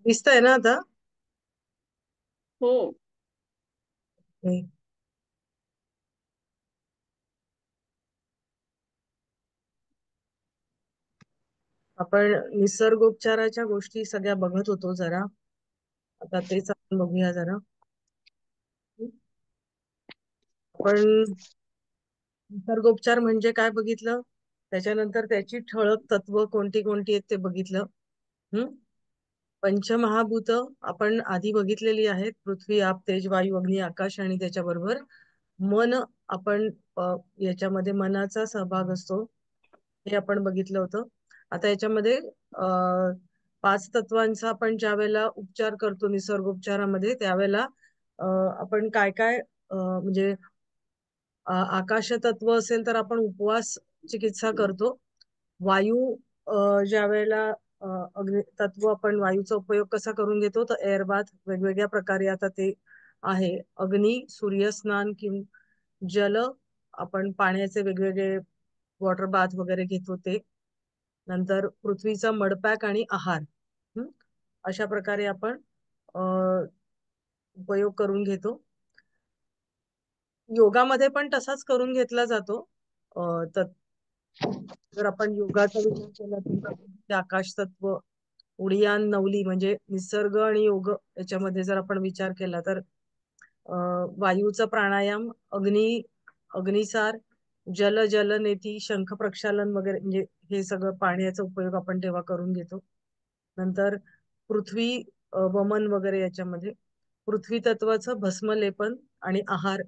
दिसतंय ना आता? हो. हम्म. आपण निसर्गोपचाराच्या गोष्टी सगळ्या बघत होतो जरा. आता तेच आपण बघूया जरा. आपण निसर्गोपचार म्हणजे काय बघितलं, त्याच्यानंतर त्याची ठळक तत्व कोणती कोणती आहेत ते बघितलं. हम्म. पंचमहाभूत आपण आधी बघितलेली आहेत: पृथ्वी, आप, तेज, वायू, अग्नी, आकाश. आणि त्याच्याबरोबर मन. आपण याच्यामध्ये मनाचा सहभाग असतो हे आपण बघितलं होतं. आता याच्यामध्ये पाच तत्वांचा आपण ज्या वेळेला उपचार करतो निसर्गोपचारामध्ये, त्यावेळेला आपण काय काय म्हणजे आकाश तत्व असेल तर आपण उपवास चिकित्सा करतो. वायू ज्या वेळेला अग्नि तत्व, आपण वायूचा उपयोग कसा करून घेतो तर एअर बाथ वेगवेगळ्या प्रकारे आता ते आहे. अग्नी, सूर्यस्नान किंवा जल, आपण पाण्याचे वेगवेगळे वॉटर बाथ वगैरे घेतो ते. नंतर पृथ्वीचा मडपॅक आणि आहार. हम्म. अशा प्रकारे आपण उपयोग करून घेतो. योगामध्ये पण तसाच करून घेतला जातो. तर जर आपण योगाचा विचार केला तर आकाश तत्व, उडियान नवली म्हणजे निसर्ग आणि योग याच्यामध्ये जर आपण विचार केला तर वायूचा प्राणायाम, अग्नी, अग्निसार, जल, जलनेती, शंख प्रक्षालन वगैरे, म्हणजे हे सगळं पाण्याचा उपयोग आपण तेव्हा करून घेतो. नंतर पृथ्वी वमन वगैरे याच्यामध्ये पृथ्वी तत्वाचं भस्मलेपन आणि आहार,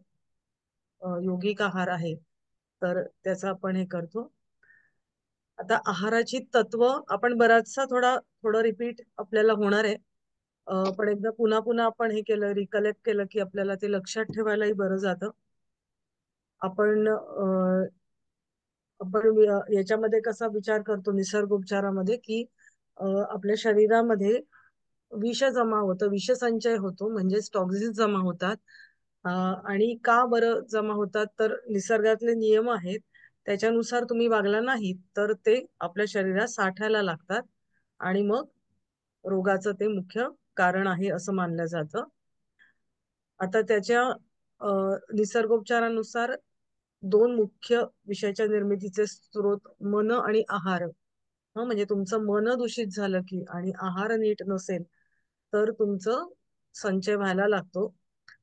योगिक आहार आहे, तर त्याचा आपण हे करतो. आता आहाराची तत्व आपण बराचसा थोडं रिपीट आपल्याला होणार आहे. पण एकदा पुन्हा पुन्हा आपण हे केलं, रिकलेक्ट केलं की आपल्याला ते लक्षात ठेवायलाही बरं जातं. आपण आपण याच्यामध्ये कसा विचार करतो निसर्गोपचारामध्ये की आपल्या शरीरामध्ये विष जमा होतं, विषसंचय होतो, म्हणजे टॉक्झिन्स जमा होतात. आणि का बरं जमा होतात तर निसर्गातले नियम आहेत, त्याच्यानुसार तुम्ही वागला नाही तर ते आपल्या शरीरात साठायला लागतात आणि मग रोगाचं ते मुख्य कारण आहे असं मानलं जातं. आता त्याच्या निसर्गोपचारानुसार दोन मुख्य विषयाच्या निर्मितीचे स्रोत मन आणि आहार. म्हणजे तुमचं मन दूषित झालं की आणि आहार नीट नसेल तर तुमचं संचय व्हायला लागतो.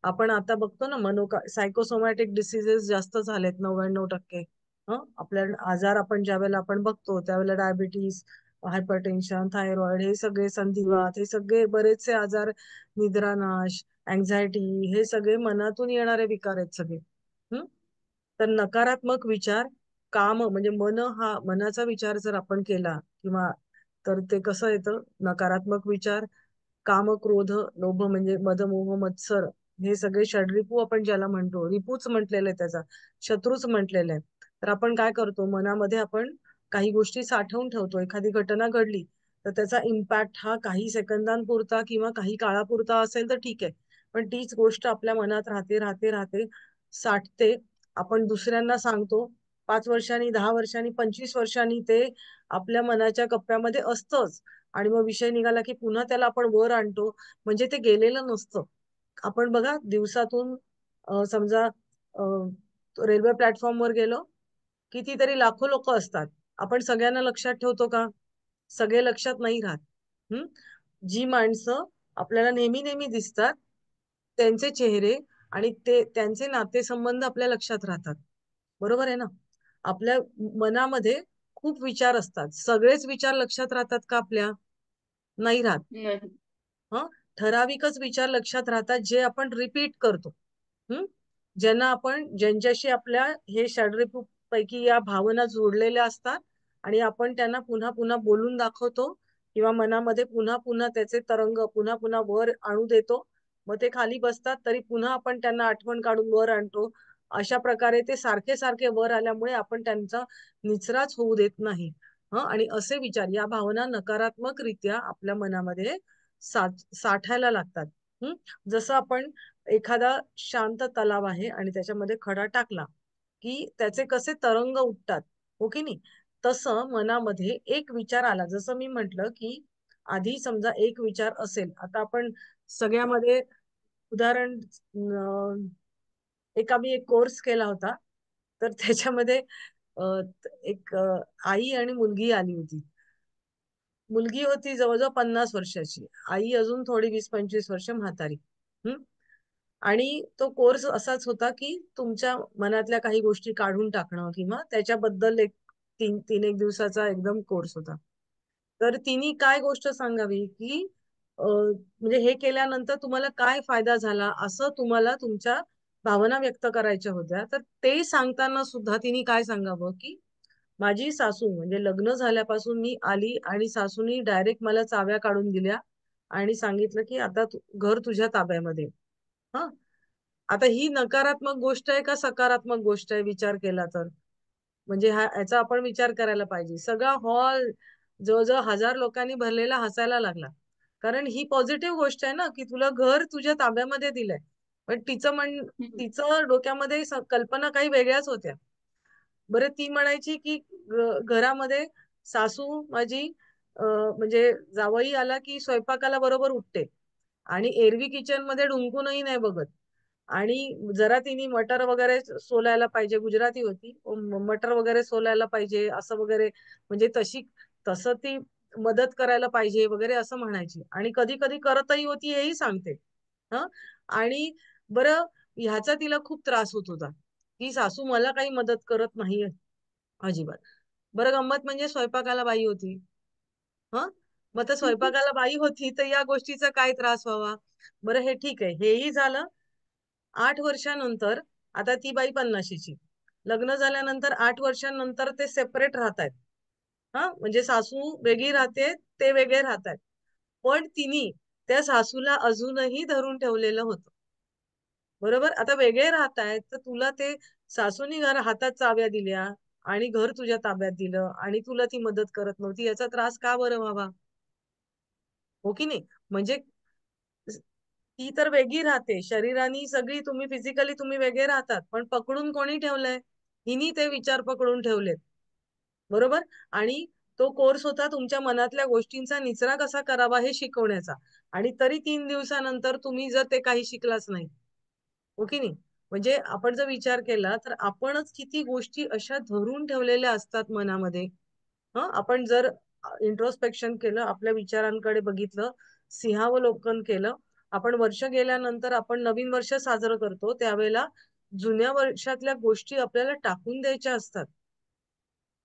आपण आता बघतो ना, सायकोसोमॅटिक डिसिजेस जास्त झालेत 99%. आपल्या आजार आपण ज्या वेळेला आपण बघतो त्यावेळेला डायबिटीस, हायपरटेन्शन, थायरॉइड, हे सगळे संधिवात, हे सगळे बरेचसे आजार, निद्रानाश, अँझायटी, हे सगळे मनातून येणारे विकार आहेत सगळे. तर नकारात्मक विचार, काम म्हणजे मनाचा विचार जर आपण केला किंवा, तर ते कसं येतं, नकारात्मक विचार, काम, क्रोध, लोभ म्हणजे मद, मोह, मत्सर, हे सगळे षडरिपू आपण ज्याला म्हणतो, रिपूच म्हटलेलं आहे, त्याचा शत्रूच म्हटलेलं आहे. तर आपण काय करतो, मनामध्ये आपण काही गोष्टी साठवून ठेवतो. एखादी घटना घडली तर त्याचा इम्पॅक्ट हा काही सेकंदांपुरता किंवा काही काळापुरता असेल तर ठीक आहे, पण तीच गोष्ट आपल्या मनात राहते राहते राहते, साठते. आपण दुसऱ्यांना सांगतो, 5 वर्षांनी, 10 वर्षांनी, 25 वर्षांनी ते आपल्या मनाच्या कप्प्यामध्ये असतंच. आणि मग विषय निघाला की पुन्हा त्याला आपण वर आणतो, म्हणजे ते गेलेलं नसतं. आपण बघा, दिवसातून समजा रेल्वे प्लॅटफॉर्मवर गेलो, कितीतरी लाखो लोक असतात. आपण सगळ्यांना लक्षात ठेवतो का? सगळे लक्षात नाही राहत. हम्म. जी माणसं आपल्याला नेहमी नेहमी दिसतात, त्यांचे चेहरे आणि त्यांचे नातेसंबंध आपल्या लक्षात राहतात. बरोबर आहे ना? आपल्या मनामध्ये खूप विचार असतात. सगळेच विचार लक्षात राहतात का आपल्या? नाही राहत. नाही. हं. ठराविकच विचार लक्षात राहतात जे आपण रिपीट करतो. हम्म. ज्यांच्याशी आपल्या हे षडरिपू पैकी या भावना जोडलेल्या असतात आणि आपण त्यांना पुन्हा पुन्हा बोलून दाखवतो किंवा मनामध्ये पुन्हा पुन्हा त्याचे तरंग पुन्हा पुन्हा वर आणू देतो. मग ते खाली बसतात तरी पुन्हा आपण त्यांना आठवण काढून वर आणतो. अशा प्रकारे ते सारखे सारखे वर आल्यामुळे आपण त्यांचा निचराच होऊ देत नाही. आणि असे विचार, या भावना नकारात्मकरित्या आपल्या मनामध्ये साठायला लागतात. हं? जसं आपण एखादा शांत तलाव आहे आणि त्याच्यामध्ये खडा टाकला की त्याचे कसे तरंग उठतात, हो की नाही? तसं मनामध्ये एक विचार आला, जसं मी म्हंटल की आधी समजा एक विचार असेल, आता आपण सगळ्यामध्ये उदाहरण, एक आम्ही एक कोर्स केला होता, तर त्याच्यामध्ये अ, एक आई आणि मुलगी आली होती. मुलगी होती जवळजवळ 50 वर्षाची, आई अजून थोडी 20-25 वर्ष म्हातारी. हम्म. आणि तो कोर्स असाच होता की तुमच्या मनातल्या काही गोष्टी काढून टाकणं किंवा त्याच्याबद्दल एक तीन तीन एक दिवसाचा एकदम कोर्स होता. तर तिने काय गोष्ट सांगावी की म्हणजे हे केल्यानंतर तुम्हाला काय फायदा झाला, असं तुम्हाला तुमच्या भावना व्यक्त करायच्या होत्या. तर ते सांगताना सुद्धा तिने काय सांगावं की माझी सासू, म्हणजे लग्न झाल्यापासून मी आली आणि सासूनी डायरेक्ट मला चाव्या काढून दिल्या आणि सांगितलं की आता घर तुझ्या ताब्यामध्ये. हा, आता ही नकारात्मक गोष्ट आहे का सकारात्मक गोष्ट आहे विचार केला तर? म्हणजे याचा आपण विचार करायला पाहिजे. सगळा हॉल जवळजवळ 1000 लोकांनी भरलेला हसायला लागला. कारण ही पॉझिटिव्ह गोष्ट आहे ना, की तुला घर तुझ्या ताब्यामध्ये दिलंय. पण हम्म. तिचं डोक्यामध्ये कल्पना काही वेगळ्याच होत्या. बरं, ती म्हणायची की घरामध्ये सासू माझी म्हणजे जावई आला की स्वयंपाकाला बरोबर उठते आणि एरवी किचन मध्ये डुंकूनही नाही बघत. आणि जरा तिने मटर वगैरे सोलायला पाहिजे, गुजराती होती, मटर वगैरे सोलायला पाहिजे असं वगैरे, म्हणजे तसं ती मदत करायला पाहिजे वगैरे असं म्हणायची. आणि कधी कधी करतही होती हेही सांगते. हं. आणि बरं, ह्याचा तिला खूप त्रास होत होता की सासू मला काही मदत करत नाहीये अजिबात. बरं, गंमत म्हणजे स्वयंपाकाला बाई होती. हं. मग तर स्वयंपाकाला बाई होती तर या गोष्टीचा काय त्रास व्हावा? बरं, हे ठीक आहे, हेही झालं. 8 वर्षानंतर आता ती बाई 50शीची, लग्न झाल्यानंतर 8 वर्षांनंतर ते सेपरेट राहतायत. हा, म्हणजे सासू वेगळी राहते, ते वेगळे राहतात. पण तिने त्या सासूला अजूनही धरून ठेवलेलं होतं. बरोबर, आता वेगळे राहतायत तर तुला ते सासूनी हातात चाव्या दिल्या आणि घर तुझ्या ताब्यात दिलं आणि तुला ती मदत करत नव्हती, याचा त्रास का बरं व्हावा? हो की नाही? म्हणजे ती तर वेगळी राहते शरीरानी, सगळी तुम्ही फिजिकली तुम्ही वेगळे राहतात, पण पकडून कोणी ठेवलंय? हिनी ते विचार पकडून ठेवलेत. बरोबर. आणि तो कोर्स होता तुमच्या मनातल्या गोष्टींचा निचरा कसा करावा हे शिकवण्याचा. आणि तरी 3 दिवसानंतर तुम्ही जर ते काही शिकलाच नाही, हो की नाही? म्हणजे आपण जर विचार केला तर आपणच किती गोष्टी अशा धरून ठेवलेल्या असतात मनामध्ये. आपण जर इंट्रोस्पेक्शन केलं, आपल्या विचारांकडे बघितलं, सिंहावलोकन केलं, आपण वर्ष गेल्यानंतर आपण नवीन वर्ष साजरं करतो त्यावेळेला जुन्या वर्षातल्या गोष्टी आपल्याला टाकून द्यायच्या असतात.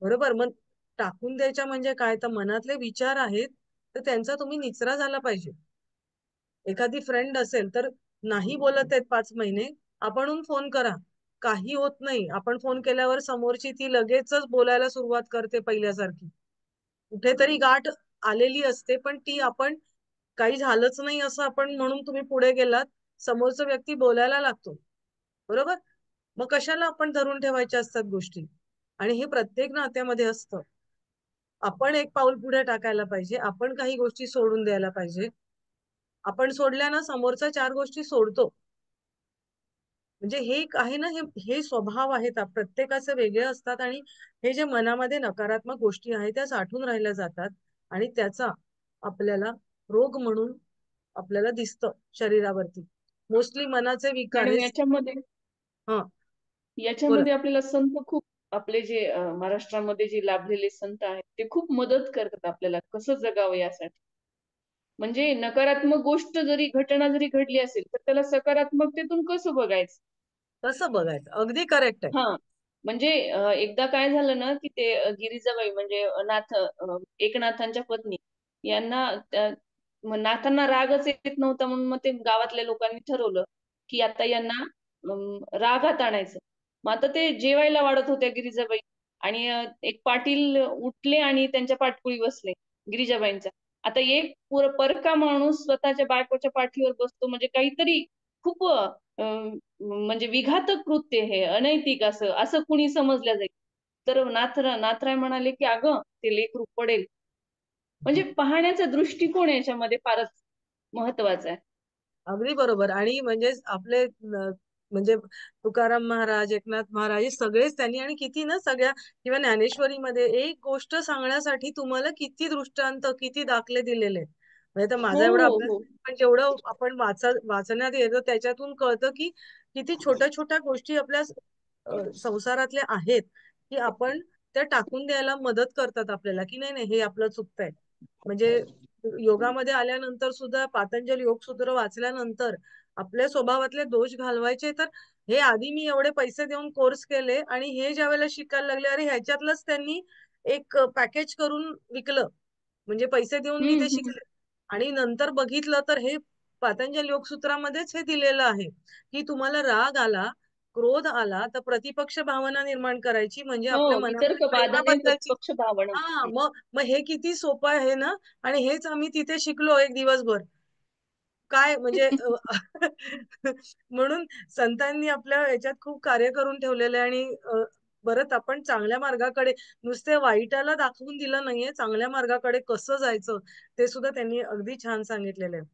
बरोबर, मग टाकून द्यायच्या म्हणजे काय, तर मनातले विचार आहेत तर त्यांचा तुम्ही निचरा झाला पाहिजे. एखादी फ्रेंड असेल तर नाही बोलत आहेत 5 महिने, आपणहून फोन करा. काही होत नाही, आपण फोन केल्यावर समोरची ती लगेचच बोलायला सुरुवात करते पहिल्यासारखी. कुठेतरी गाठ आलेली असते, पण ती आपण काही झालंच नाही असं आपण म्हणून तुम्ही पुढे गेलात, समोरचा व्यक्ती बोलायला लागतो. बरोबर. मग कशाला आपण धरून ठेवायच्या असतात गोष्टी? आणि हे प्रत्येक नात्यामध्ये असतं. आपण एक पाऊल पुढे टाकायला पाहिजे, आपण काही गोष्टी सोडून द्यायला पाहिजे. आपण सोडल्यानं समोरचा 4 गोष्टी सोडतो. म्हणजे हे एक आहे ना, हे हे स्वभाव आहेत प्रत्येकाचे वेगळे असतात. आणि हे जे मनामध्ये नकारात्मक गोष्टी आहेत त्या साठून राहिल्या जातात आणि त्याचा आपल्याला रोग म्हणून आपल्याला दिसतं शरीरावरती. मोस्टली मनाचे विकार मॅडम, हे. याच्यामध्ये हा, बोला. याच्यामध्ये आपल्याला संत खूप, आपले जे महाराष्ट्रामध्ये जे लाभलेले संत आहेत ते खूप मदत करतात आपल्याला कसं जगावं यासाठी. म्हणजे नकारात्मक गोष्ट जरी, घटना जरी घडली असेल तर त्याला सकारात्मकतेतून कसं बघायचं. कसं बघायचं, अगदी करेक्ट आहे. हा, म्हणजे एकदा काय झालं ना, की ते गिरिजाबाई म्हणजे एकनाथांच्या पत्नी यांना नाथांना रागच येत नव्हता, म्हणून मग ते गावातल्या लोकांनी ठरवलं की आता यांना रागात आणायचं. मग आता ते जेवायला वाढत होत्या गिरिजाबाई, आणि एक पाटील उठले आणि त्यांच्या पाठकुळी बसले गिरिजाबाईंच्या. आता एक परका माणूस स्वतःच्या बायकोच्या पाठीवर बसतो म्हणजे काहीतरी खूप म्हणजे विघातक कृत्य, हे अनैतिक असं असं कुणी समजलं जाईल. तर नाथराय म्हणाले की अगं ते लेकरू पडेल. म्हणजे पाहण्याचा दृष्टिकोन याच्यामध्ये फारच महत्वाचा आहे. अगदी बरोबर. आणि म्हणजे आपले म्हणजे तुकाराम महाराज, एकनाथ महाराज हे सगळेच त्यांनी, आणि किती ना सगळ्या, किंवा ज्ञानेश्वरीमध्ये एक गोष्ट सांगण्यासाठी तुम्हाला किती दृष्टांत, किती दाखले दिलेले आहेत. म्हणजे तर हो माझा एवढा हो अभ्यास हो. नाही, पण जेवढं आपण वाचण्यात येतं त्याच्यातून कळतं की किती छोट्या छोट्या गोष्टी आपल्या संसारातल्या आहेत, की आपण त्या टाकून द्यायला मदत करतात आपल्याला, की नाही नाही हे आपलं चुकतंय. म्हणजे योगामध्ये आल्यानंतर सुद्धा पातंजल योगसूत्र वाचल्यानंतर आपल्या स्वभावातले दोष घालवायचे, तर हे आधी मी एवढे पैसे देऊन कोर्स केले आणि हे ज्या वेळेला शिकायला लागले, अरे ह्याच्यातलंच त्यांनी एक पॅकेज करून विकलं, म्हणजे पैसे देऊन मी ते हम्म. शिकले. आणि नंतर बघितलं तर हे पातंजल योगसूत्रामध्येच हे दिलेलं आहे, की तुम्हाला राग आला, क्रोध आला तर प्रतिपक्ष भावना निर्माण करायची, म्हणजे हो, आपल्या मनामध्ये वितर्क बाधाने प्रेमाबद्दलची. प्रतिपक्ष भावना. हा, मग मग हे किती सोपं आहे ना. आणि हेच आम्ही तिथे शिकलो एक दिवसभर. काय म्हणजे म्हणून संतांनी आपल्या याच्यात खूप कार्य करून ठेवलेलं आहे. आणि परत आपण चांगल्या मार्गाकडे, नुसते वाईटाला दाखवून दिलं नाहीये, चांगल्या मार्गाकडे कसं जायचं ते सुद्धा त्यांनी अगदी छान सांगितलेलं आहे.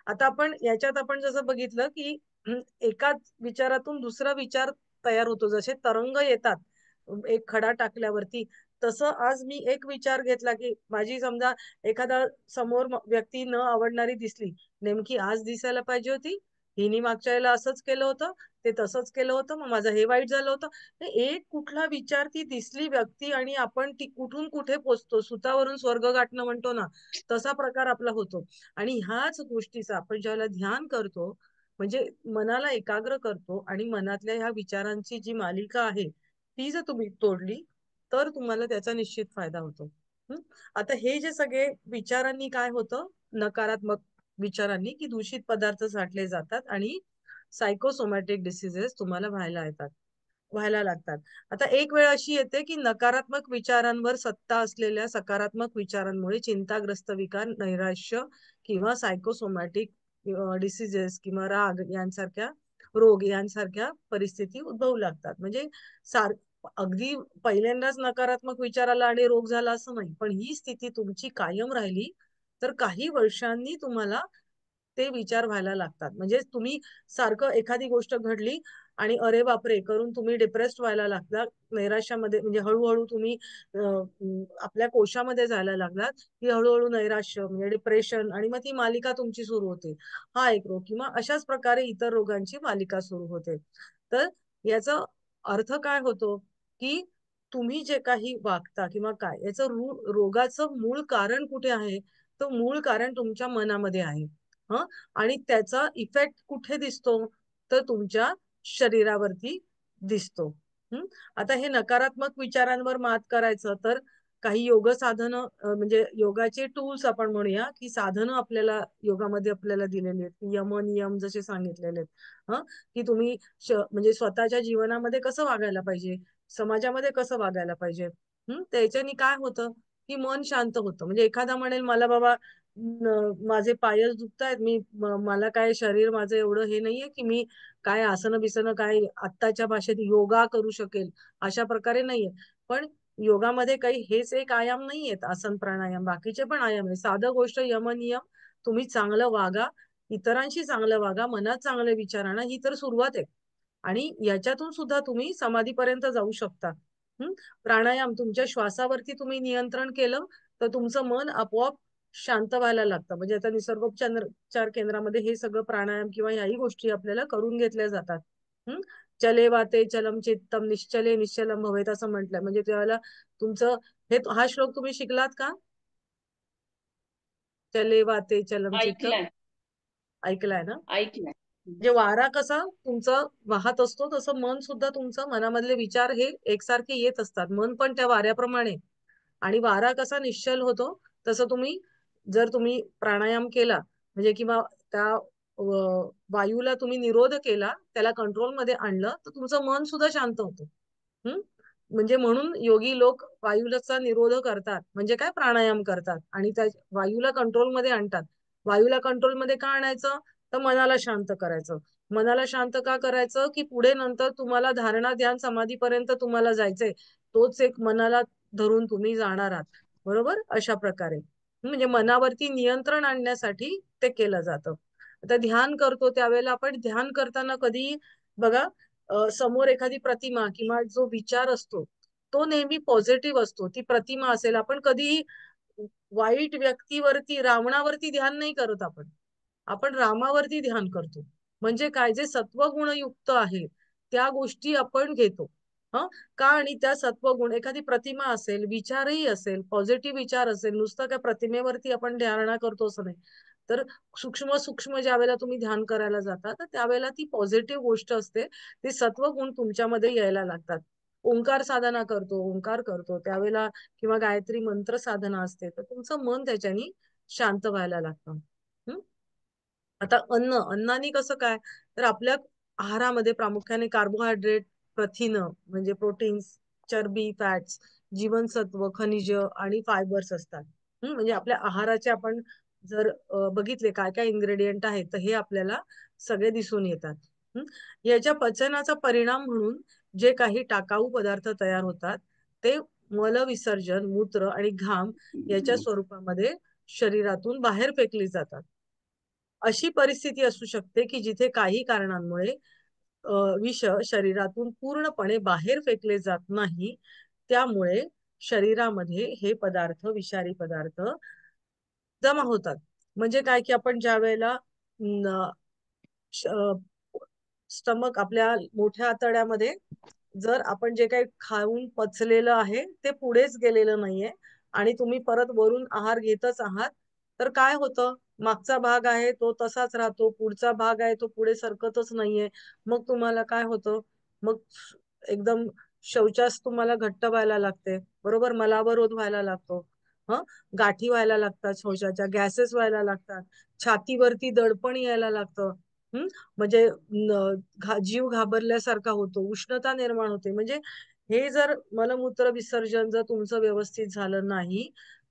आता आपण याच्यात आपण जसं बघितलं की एकाच विचारातून दुसरा विचार तयार होतो, जसे तरंग येतात एक खडा टाकल्यावरती, तसं आज मी एक विचार घेतला की माझी समजा एखादा समोर व्यक्ती न आवडणारी दिसली, नेमकी आज दिसायला पाहिजे होती, हिने मागच्या वेळेला असंच केलं होतं, ते तसंच केलं होतं, मग माझं हे वाईट झालं होतं. हे एक कुठला विचार, ती दिसली व्यक्ती आणि आपण ती कुठून कुठे पोचतो, सुतावरून स्वर्ग गाठणं म्हणतो ना, तसा प्रकार आपला होतो. आणि ह्याच गोष्टीचा आपण ज्याला ध्यान करतो, म्हणजे मनाला एकाग्र करतो, आणि मनातल्या ह्या विचारांची जी मालिका आहे ती जर तुम्ही तोडली, तर तुम्हाला त्याचा निश्चित फायदा होतो. हं? आता हे जे सगळे विचारांनी काय होतं, नकारात्मक विचारांनी, की दूषित पदार्थ साठले जातात आणि सायकोसोमॅटिक डिसिजेस तुम्हाला व्हायला लागतात. आता एक वेळ अशी येते की नकारात्मक विचारांवर सत्ता असलेल्या सकारात्मक विचारांमुळे चिंताग्रस्त विकार, नैराश्य किंवा सायकोसोमॅटिक डिसिजेस किंवा राग यांसारख्या रोग यांसारख्या परिस्थिती उद्भवू लागतात. म्हणजे सार अगदी पहिल्यांदाच नकारात्मक विचार आला आणि रोग झाला असं नाही, पण ही स्थिती तुमची कायम राहिली तर काही वर्षांनी तुम्हाला ते विचार व्हायला लागतात. म्हणजे तुम्ही सारखं एखादी गोष्ट घडली आणि अरे बापरे करून तुम्ही डिप्रेस्ड व्हायला लागलात, नैराश्यामध्ये, म्हणजे हळूहळू तुम्ही आपल्या कोशामध्ये जायला लागलात, की हळूहळू नैराश्य म्हणजे डिप्रेशन, आणि मग ती मालिका तुमची सुरू होते. हा एक रोग, किंवा अशाच प्रकारे इतर रोगांची मालिका सुरू होते. तर याचा अर्थ काय होतो, की तुम्ही जे काही वागता किंवा काय, याचं रोगाचं मूळ कारण कुठे आहे, तर मूळ कारण तुमच्या मनामध्ये आहे. हं. आणि त्याचा इफेक्ट कुठे दिसतो, तर तुमच्या शरीरावरती दिसतो. हं. आता हे नकारात्मक विचारांवर मात करायचं तर काही योग साधनं, म्हणजे योगाचे टूल्स आपण म्हणूया, की साधनं आपल्याला योगामध्ये आपल्याला दिलेली आहेत, यम नियम जसे सांगितलेले आहेत. की तुम्ही म्हणजे स्वतःच्या जीवनामध्ये कसं वागायला पाहिजे, समाजामध्ये कसं वागायला पाहिजे. त्याच्याने काय होतं, की मन शांत होतं. म्हणजे एखादा म्हणेल मला बाबा माझे पायच दुखतायत, मला काय शरीर माझं एवढं हे नाहीये की मी काय आसनं बिसनं काय आत्ताच्या भाषेत योगा करू शकेल, अशा प्रकारे नाहीये. पण योगामध्ये काही हेच एक आयाम नाहीयेत, आसन प्राणायाम बाकीचे पण आयाम आहे. साधं गोष्ट यमनियम, तुम्ही चांगलं वागा, इतरांशी चांगलं वागा, मनात चांगले विचार आणा, ही तर सुरुवात आहे. आणि याच्यातून सुद्धा तुम्ही समाधीपर्यंत जाऊ शकता. हं? प्राणायाम, तुमच्या श्वासावरती तुम्ही नियंत्रण केलं तर तुमचं मन आपोआप शांत व्हायला लागतं. म्हणजे आता निसर्गोपचार केंद्रामध्ये हे सगळं प्राणायाम किंवा याही गोष्टी आपल्याला करून घेतल्या जातात. हं? चले वाते चलम चित्तम निश्चले निश्चलम भवेत असं म्हटलंय. म्हणजे त्यावेळेला तुमचं हा श्लोक तुम्ही शिकलात का? चले वाते चलम चित्तम, ऐकलंय. ऐकलाय ना? ऐकलंय. म्हणजे वारा कसा तुमचा वाहत असतो, तसं मन सुद्धा तुमचं, मनामधले विचार हे एकसारखे येत असतात, मन पण त्या वाऱ्याप्रमाणे. आणि वारा कसा निश्चल होतो, तसं जर तुम्ही प्राणायाम केला, म्हणजे किंवा त्या वायूला तुम्ही निरोध केला, त्याला कंट्रोलमध्ये आणलं, तर तुमचं मन सुद्धा शांत होतं. हम्म. म्हणजे म्हणून योगी लोक वायूचा निरोध करतात, म्हणजे काय, प्राणायाम करतात आणि त्या वायूला कंट्रोलमध्ये आणतात. वायूला कंट्रोलमध्ये का आणायचं, तर मनाला शांत करायचं. मनाला शांत का करायचं, की पुढे नंतर तुम्हाला धारणा ध्यान समाधीपर्यंत तुम्हाला जायचंय, तोच एक मनाला धरून तुम्ही जाणार आहात. बरोबर, अशा प्रकारे म्हणजे मनावरती नियंत्रण आणण्यासाठी ते केलं जातं. आता ध्यान करतो त्यावेळेला आपण ध्यान करताना कधी बघा, समोर एखादी प्रतिमा किंवा जो विचार असतो तो नेहमी पॉझिटिव्ह असतो. ती प्रतिमा असेल, आपण कधी वाईट व्यक्तीवरती, रावणावरती ध्यान नाही करत आपण. आपण रामावरती ध्यान करतो. म्हणजे काय, जे सत्वगुणयुक्त आहे त्या गोष्टी आपण घेतो. हं का, आणि त्या सत्वगुण, एखादी प्रतिमा असेल, विचारही असेल, पॉझिटिव्ह विचार असेल, नुसतं काय प्रतिमेवरती आपण ध्यान करतो असं नाही. तर सूक्ष्म सूक्ष्म ज्या वेळेला तुम्ही ध्यान करायला जाता, तर त्यावेळेला ती पॉझिटिव्ह गोष्ट असते, ते सत्वगुण तुमच्यामध्ये यायला लागतात. ओंकार साधना करतो, ओंकार करतो त्यावेळेला, किंवा गायत्री मंत्र साधना असते, तर तुमचं मन त्याच्यानी शांत व्हायला लागतं. हं? आता अन्नानी कसं काय, तर आपल्या आहारामध्ये प्रामुख्याने कार्बोहायड्रेट, प्रथिन म्हणजे प्रोटीन्स, चरबी, फॅट्स, जीवनसत्व, खनिज आणि फायबर्स असतात. म्हणजे आपल्या आहाराचे आपण जर बघितले काय काय इन्ग्रेडियंट आहेत, तर हे आपल्याला सगळे दिसून येतात. हं? याच्या पचनाचा परिणाम म्हणून जे काही टाकाऊ पदार्थ तयार होतात, ते मलविसर्जन, मूत्र आणि घाम याच्या स्वरूपामध्ये शरीरातून बाहेर फेकली जातात. अशी परिस्थिती असू शकते की जिथे काही कारणांमुळे विष शरीरातून पूर्णपणे बाहेर फेकले जात नाही. त्यामुळे शरीरामध्ये हे पदार्थ, विषारी पदार्थ जमा होतात. म्हणजे काय, की आपण ज्या वेळेला स्टमक, आपल्या मोठ्या आतड्यामध्ये जर आपण जे काही खाऊन पचलेलं आहे ते पुढेच गेलेलं नाहीये आणि तुम्ही परत वरून आहार घेतच आहात, तर काय होतं, मागचा भाग आहे तो तसाच राहतो, पुढचा भाग आहे तो पुढे सरकतच नाहीये. मग तुम्हाला काय होतं, मग एकदम शौचास तुम्हाला घट्ट व्हायला लागते, बरोबर, मलावरोध व्हायला लागतो. हं गाठी व्हायला लागतात, शौचाच्या गॅसेस व्हायला लागतात, छातीवरती दडपण यायला लागतं. म्हणजे जीव घाबरल्यासारखा होतो, उष्णता निर्माण होते. म्हणजे हे जर मलमूत्र विसर्जन जर तुमचं व्यवस्थित झालं नाही,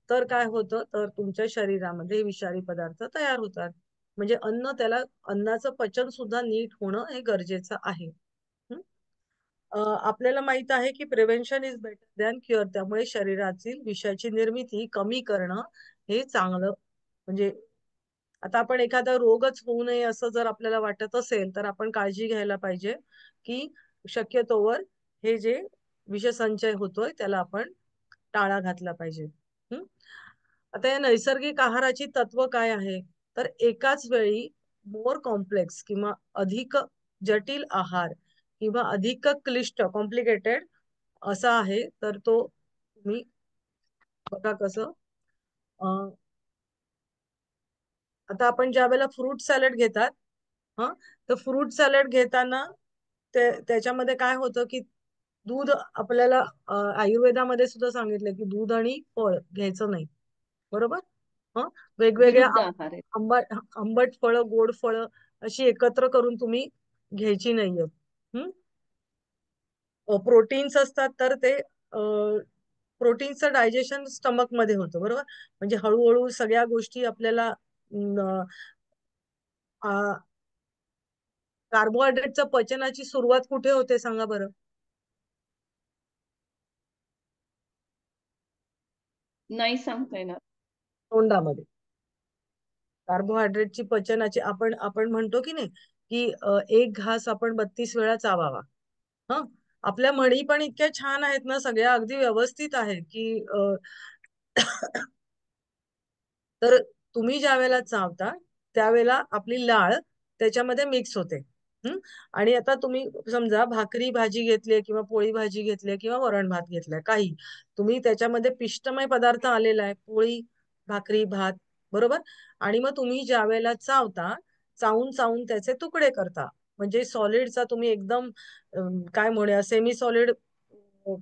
तर काय होतं, तर तुमच्या शरीरामध्ये विषारी पदार्थ तयार होतात. म्हणजे अन्नाचं पचन सुद्धा नीट होणं हे गरजेचं आहे. हं? आपल्याला माहित आहे की prevention is better than cure. त्यामुळे शरीरातील विषाची निर्मिती कमी करणं हे चांगलं. म्हणजे आता आपण एखादा रोगच होऊ नये असं जर आपल्याला वाटत असेल, तर आपण काळजी घ्यायला पाहिजे की शक्यतोवर हे जे विषसंचय होतोय त्याला आपण टाळा घातला पाहिजे. हं? आता या नैसर्गिक आहाराची तत्व काय आहे, तर एकाच वेळी मोर कॉम्प्लेक्स किंवा अधिक जटिल आहार किंवा अधिक क्लिष्ट, कॉम्प्लिकेटेड असा आहे, तर तो तुम्ही बघा कसं. आता आपण ज्या वेळेला फ्रूट सॅलड घेतात, हा, तर फ्रूट सॅलड घेताना त्याच्यामध्ये काय होतं की दूध आपल्याला आयुर्वेदामध्ये सुद्धा सांगितलं की दूध आणि फळ घ्यायचं नाही, बरोबर. हं वेगवेगळ्या विरुद्ध आहार आहे. आंबट आंबट फळं, गोड फळं अशी एकत्र करून तुम्ही घ्यायची नाहीये. प्रोटीन्स असतात, तर ते प्रोटीनचं डायजेशन स्टमक मध्ये होतं, बरोबर. म्हणजे हळूहळू सगळ्या गोष्टी आपल्याला कार्बोहायड्रेटच्या पचनाची सुरुवात कुठे होते सांगा बरं. नाही सांगता येणार. तोंडामध्ये. कार्बोहायड्रेटची पचनाची आपण आपण म्हणतो की नाही, की एक घास आपण 32 वेळा चावावा. हं आपल्या म्हणी पण इतक्या छान आहेत ना, सगळ्या अगदी व्यवस्थित आहेत की तर तुम्ही ज्या वेळेला चावता त्यावेळेला आपली लाळ त्याच्यामध्ये मिक्स होते. आणि आता तुम्ही समजा भाकरी भाजी घेतली किंवा पोळी भाजी घेतली किंवा वरण भात घेतलाय, काही तुम्ही त्याच्यामध्ये पिष्टमय पदार्थ आलेला आहे, पोळी, भाकरी, भात, बरोबर. आणि मग तुम्ही ज्या वेळेला चावता, चावून चावून त्याचे तुकडे करता, म्हणजे सॉलिडचा तुम्ही एकदम काय म्हणूया सेमी सॉलिड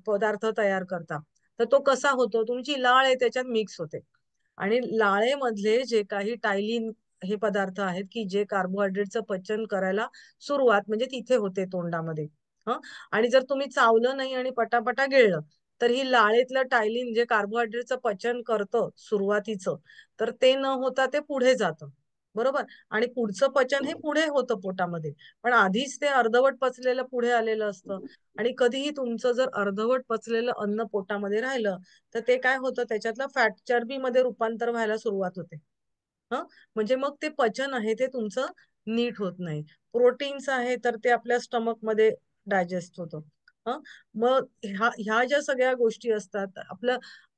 पदार्थ तयार करता. तर तो कसा होतो, तुमची लाळ आहे त्याच्यात मिक्स होते. आणि लाळेमधले जे काही टायलिन हे पदार्थ आहेत की जे कार्बोहायड्रेटचं पचन करायला सुरुवात म्हणजे तिथे होते तोंडामध्ये. हं आणि जर तुम्ही चावलं नाही आणि पटापटा गिळलं, तर ही लाळेतलं टायलिन जे कार्बोहायड्रेटचं पचन करतं सुरुवातीचं, तर ते न होता ते पुढे जातं. बरोबर. आणि पुढचं पचन हे पुढे होतं पोटामध्ये, पण आधीच ते अर्धवट पचलेलं पुढे आलेलं असतं. आणि कधीही तुमचं जर अर्धवट पचलेलं अन्न पोटामध्ये राहिलं, तर ते काय होतं, त्याच्यातलं फॅट चरबीमध्ये रूपांतर व्हायला सुरुवात होते. हं, म्हणजे मग ते पचन आहे ते तुमचं नीट होत नाही. प्रोटीन्स आहे तर ते आपल्या स्टमक मध्ये डायजेस्ट होतं. हं, मग ह्या ज्या सगळ्या गोष्टी असतात,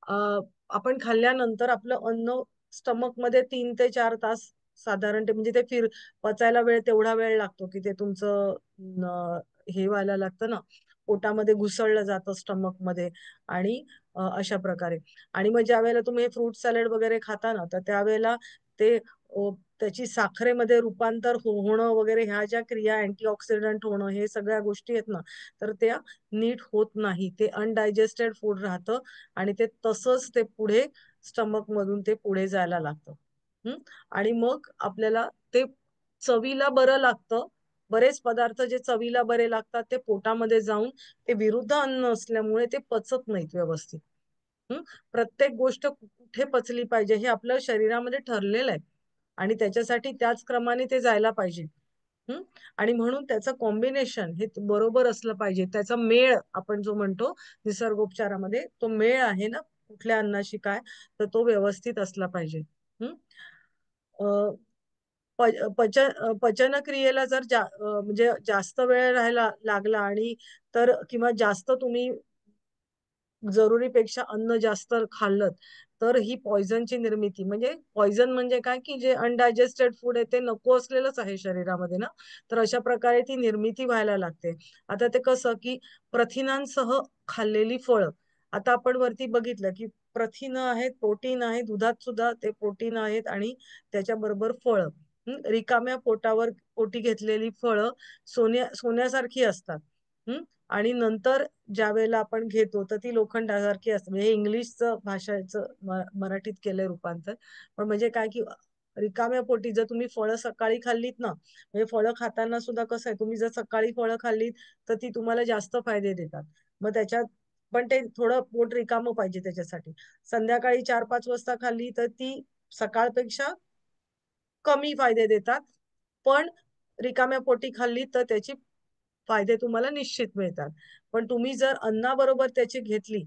अं, आपण खाल्ल्यानंतर आपलं अन्न स्टमक मध्ये 3 ते 4 तास साधारण ते, म्हणजे ते पचायला तेवढा वेळ लागतो की ते तुमचं हे व्हायला लागतं ना, पोटामध्ये घुसळलं जातं स्टमक मध्ये. आणि अशा प्रकारे. आणि मग ज्या वेळेला तुम्ही फ्रूट सॅलड वगैरे खाता ना, तर त्यावेळेला ते त्याची साखरेमध्ये रूपांतर होणं वगैरे, ह्या ज्या क्रिया, अँटीऑक्सिडंट होणं, हे सगळ्या गोष्टी आहेत ना, तर त्या नीट होत नाही. ते अनडायजेस्टेड फूड राहतं आणि ते तसंच ते पुढे स्टमक मधून ते पुढे जायला लागतं. हं? आणि मग आपल्याला ते चवीला बरं लागतं. बरेच पदार्थ जे चवीला बरे लागतात ते पोटामध्ये जाऊन ते विरुद्ध अन्न असल्यामुळे ते पचत नाहीत व्यवस्थित. हं? प्रत्येक गोष्ट कुठे पचली पाहिजे हे आपल्या शरीरामध्ये ठरलेलं आहे. आणि त्याच्यासाठी त्याच क्रमाने ते जायला पाहिजे. हं? आणि म्हणून त्याचं कॉम्बिनेशन हे बरोबर असलं पाहिजे. त्याचा मेळ आपण जो म्हणतो निसर्गोपचारामध्ये, तो मेळ आहे ना कुठल्या अन्नाशी काय, तर तो व्यवस्थित असला पाहिजे. हं? अ, पचनक्रियेला जर म्हणजे जास्त वेळ राहायला लागला आणि तर किंवा जास्त तुम्ही जरुरीपेक्षा अन्न जास्त खाल्लं, तर ही पॉइझनची निर्मिती, म्हणजे पॉइझन म्हणजे काय, की जे अनडायजेस्टेड फूड आहे ते नको असलेलंच आहे शरीरामध्ये ना, तर अशा प्रकारे ती निर्मिती व्हायला लागते. आता ते कसं, की प्रथिनांसह खाल्लेली फळं. आता आपण वरती बघितलं, की प्रथिनं आहेत, प्रोटीन आहे, दुधात सुद्धा ते प्रोटीन आहेत आणि त्याच्याबरोबर फळं. रिकाम्या पोटी घेतलेली फळं सोन्यासारखी असतात. आणि नंतर ज्यावेळेला आपण घेतो तर ती लोखंडासारखी असते. म्हणजे हे इंग्लिशचं भाषेचं मराठीत केलंय रूपांतर. पण म्हणजे काय, की रिकाम्या पोटी जर तुम्ही फळं सकाळी खाल्लीत ना, म्हणजे फळं खाताना सुद्धा कसं आहे, तुम्ही जर सकाळी फळं खाल्लीत तर ती तुम्हाला जास्त फायदे देतात. मग त्याच्यात पण ते थोडं पोट रिकामं पाहिजे त्याच्यासाठी. संध्याकाळी 4-5 वाजता खाल्ली तर ती सकाळपेक्षा कमी फायदे देतात. पण रिकाम्या पोटी खाल्ली तर त्याची फायदे तुम्हाला निश्चित मिळतात. पण तुम्ही जर अन्नाबरोबर त्याची घेतली,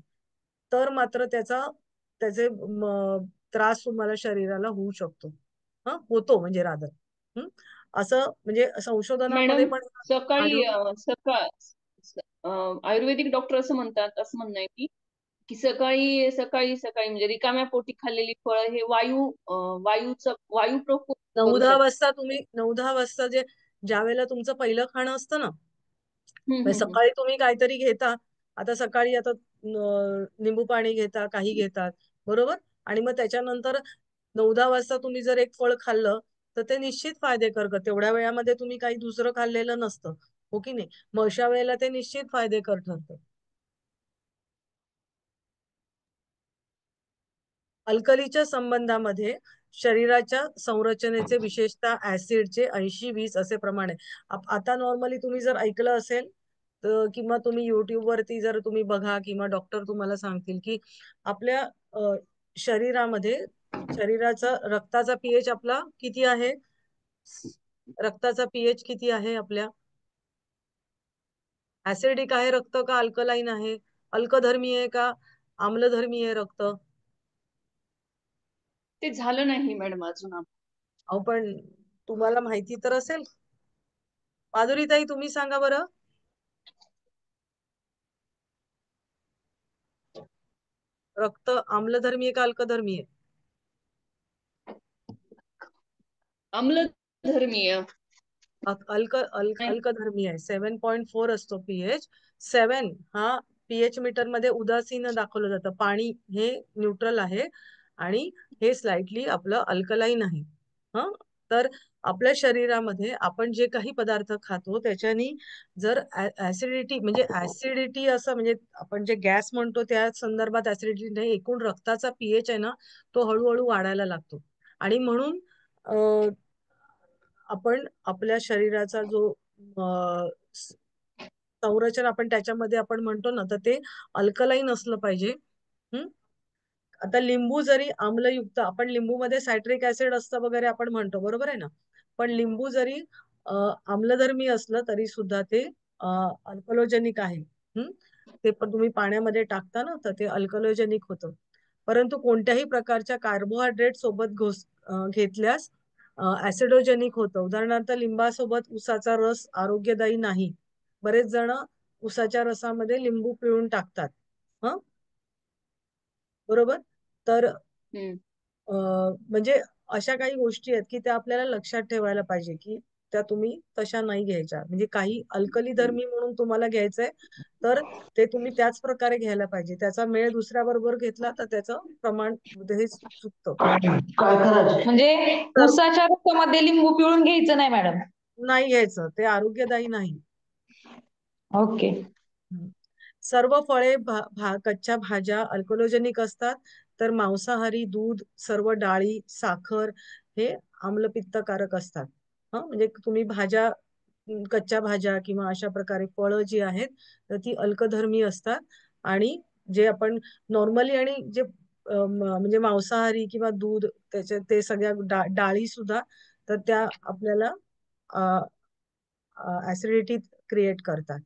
तर मात्र त्याचे त्रास तुम्हाला शरीराला होऊ शकतो. होतो म्हणजे रादर. असं म्हणजे संशोधनामध्ये मॅडम, पण सकाळी आढळून. आयुर्वेदिक डॉक्टर असं म्हणतात, असं म्हणणं आहे की की सकाळी सकाळी सकाळी म्हणजे रिकाम्या पोटी खाल्लेली फळं हे वायू प्रकोप करू 9-10 शकतात. वाजता तुम्ही 9-10 वाजता ज्या वेळेला तुमचं पहिलं खाणं असतं ना, हम्म म्हणजे हम्म हम्म. सकाळी तुम्ही काहीतरी घेता. आता सकाळी निंबू पाणी घेता, काही घेतात, बरोबर. आणि मग त्याच्यानंतर 9-10 वाजता तुम्ही जर एक फळ खाल्लं, तर ते निश्चित फायदे करतं. तेवढ्या वेळामध्ये तुम्ही काही दुसरं खाल्लेलं नसतं, हो की नाही? मग अशा वेळेला ते निश्चित फायदेकर ठरतं. अल्कलीच्या संबंधामध्ये शरीराच्या संरचनेचे, विशेषतः ऍसिडचे 80-20 असे प्रमाण आहे. आता नॉर्मली तुम्ही जर ऐकलं असेल किंवा तुम्ही युट्यूब वरती जर तुम्ही बघा किंवा डॉक्टर तुम्हाला सांगतील, की आपल्या अ, शरीरामध्ये शरीराचा रक्ताचा पीएच आपला किती आहे? रक्ताचा पीएच किती आहे आपल्या? ऍसिडिक आहे रक्त का अल्कलाईन आहे? अल्कधर्मी आहे का आम्लधर्मी आहे रक्त? ते झालं नाही मॅडम अजून अहो पण तुम्हाला माहिती तर असेल. माधुरीताई, तुम्ही सांगा बरं. रक्त आम्लधर्मी आहे का अल्कधर्मी आहे? आम्लधर्मीय. अल्कधर्मी आहे. 7.4 असतो पीएच. 7 हा पीएच मीटर मध्ये उदासीन दाखवलं जातं. पाणी हे न्यूट्रल आहे आणि हे स्लाइटली आपलं अल्कलाईन आहे. हं तर आपल्या शरीरामध्ये आपण जे काही पदार्थ खातो त्याच्यानी जर ऍसिडिटी, म्हणजे ऍसिडिटी असं, म्हणजे आपण जे गॅस म्हणतो त्या संदर्भात ऍसिडिटी नाही, एकूण रक्ताचा पीएच आहे ना, तो हळूहळू वाढायला लागतो. आणि म्हणून आपण आपल्या शरीराचा जो संरचना आपण त्याच्यामध्ये आपण म्हणतो ना, तर ते अल्कलाईन असलं पाहिजे. हं? आता लिंबू जरी आम्लयुक्त, आपण लिंबूमध्ये सायट्रिक ऍसिड असतं वगैरे आपण म्हणतो, बरोबर आहे ना. पण लिंबू जरी आम्लधर्मी असलं तरी सुद्धा ते अल्कलोजेनिक आहे. ते पण तुम्ही पाण्यामध्ये टाकता ना, तर ते अल्कलोजेनिक होतं. परंतु कोणत्याही प्रकारच्या कार्बोहायड्रेट सोबत घेतल्यास ऍसिडोजेनिक होतं. उदाहरणार्थ लिंबासोबत उसाचा रस आरोग्यदायी नाही. बरेच जण उसाच्या रसामध्ये लिंबू पिळून टाकतात. हं बरोबर. तर हम्म. म्हणजे अशा काही गोष्टी आहेत की त्या आपल्याला लक्षात ठेवायला पाहिजे की त्या तुम्ही तशा नाही घ्यायच्या. म्हणजे काही अल्कली धर्मी म्हणून तुम्हाला घ्यायचंय तर ते तुम्ही त्याच प्रकारे घ्यायला पाहिजे. त्याचा मेळ दुसऱ्या बरोबर घेतला तर त्याचं प्रमाण हे चुकतं. काय करायचं म्हणजे तर उसाच्या रसामध्ये लिंबू पिळून घ्यायचं नाही मॅडम. नाही घ्यायचं, ते आरोग्यदायी नाही. ओके. सर्व फळे कच्च्या भाज्या अल्कोहोजेनिक असतात, तर मांसाहारी दूध, सर्व डाळी, साखर हे आम्लपित्तकारक असतात. म्हणजे तुम्ही भाज्या, कच्च्या भाज्या किंवा अशा प्रकारे फळं जी आहेत तर ती अल्कधर्मी असतात. आणि जे आपण नॉर्मली आणि जे म्हणजे मांसाहारी किंवा दूध त्याचे ते सगळ्या डाळी सुद्धा तर त्या आपल्याला ऍसिडिटी क्रिएट करतात.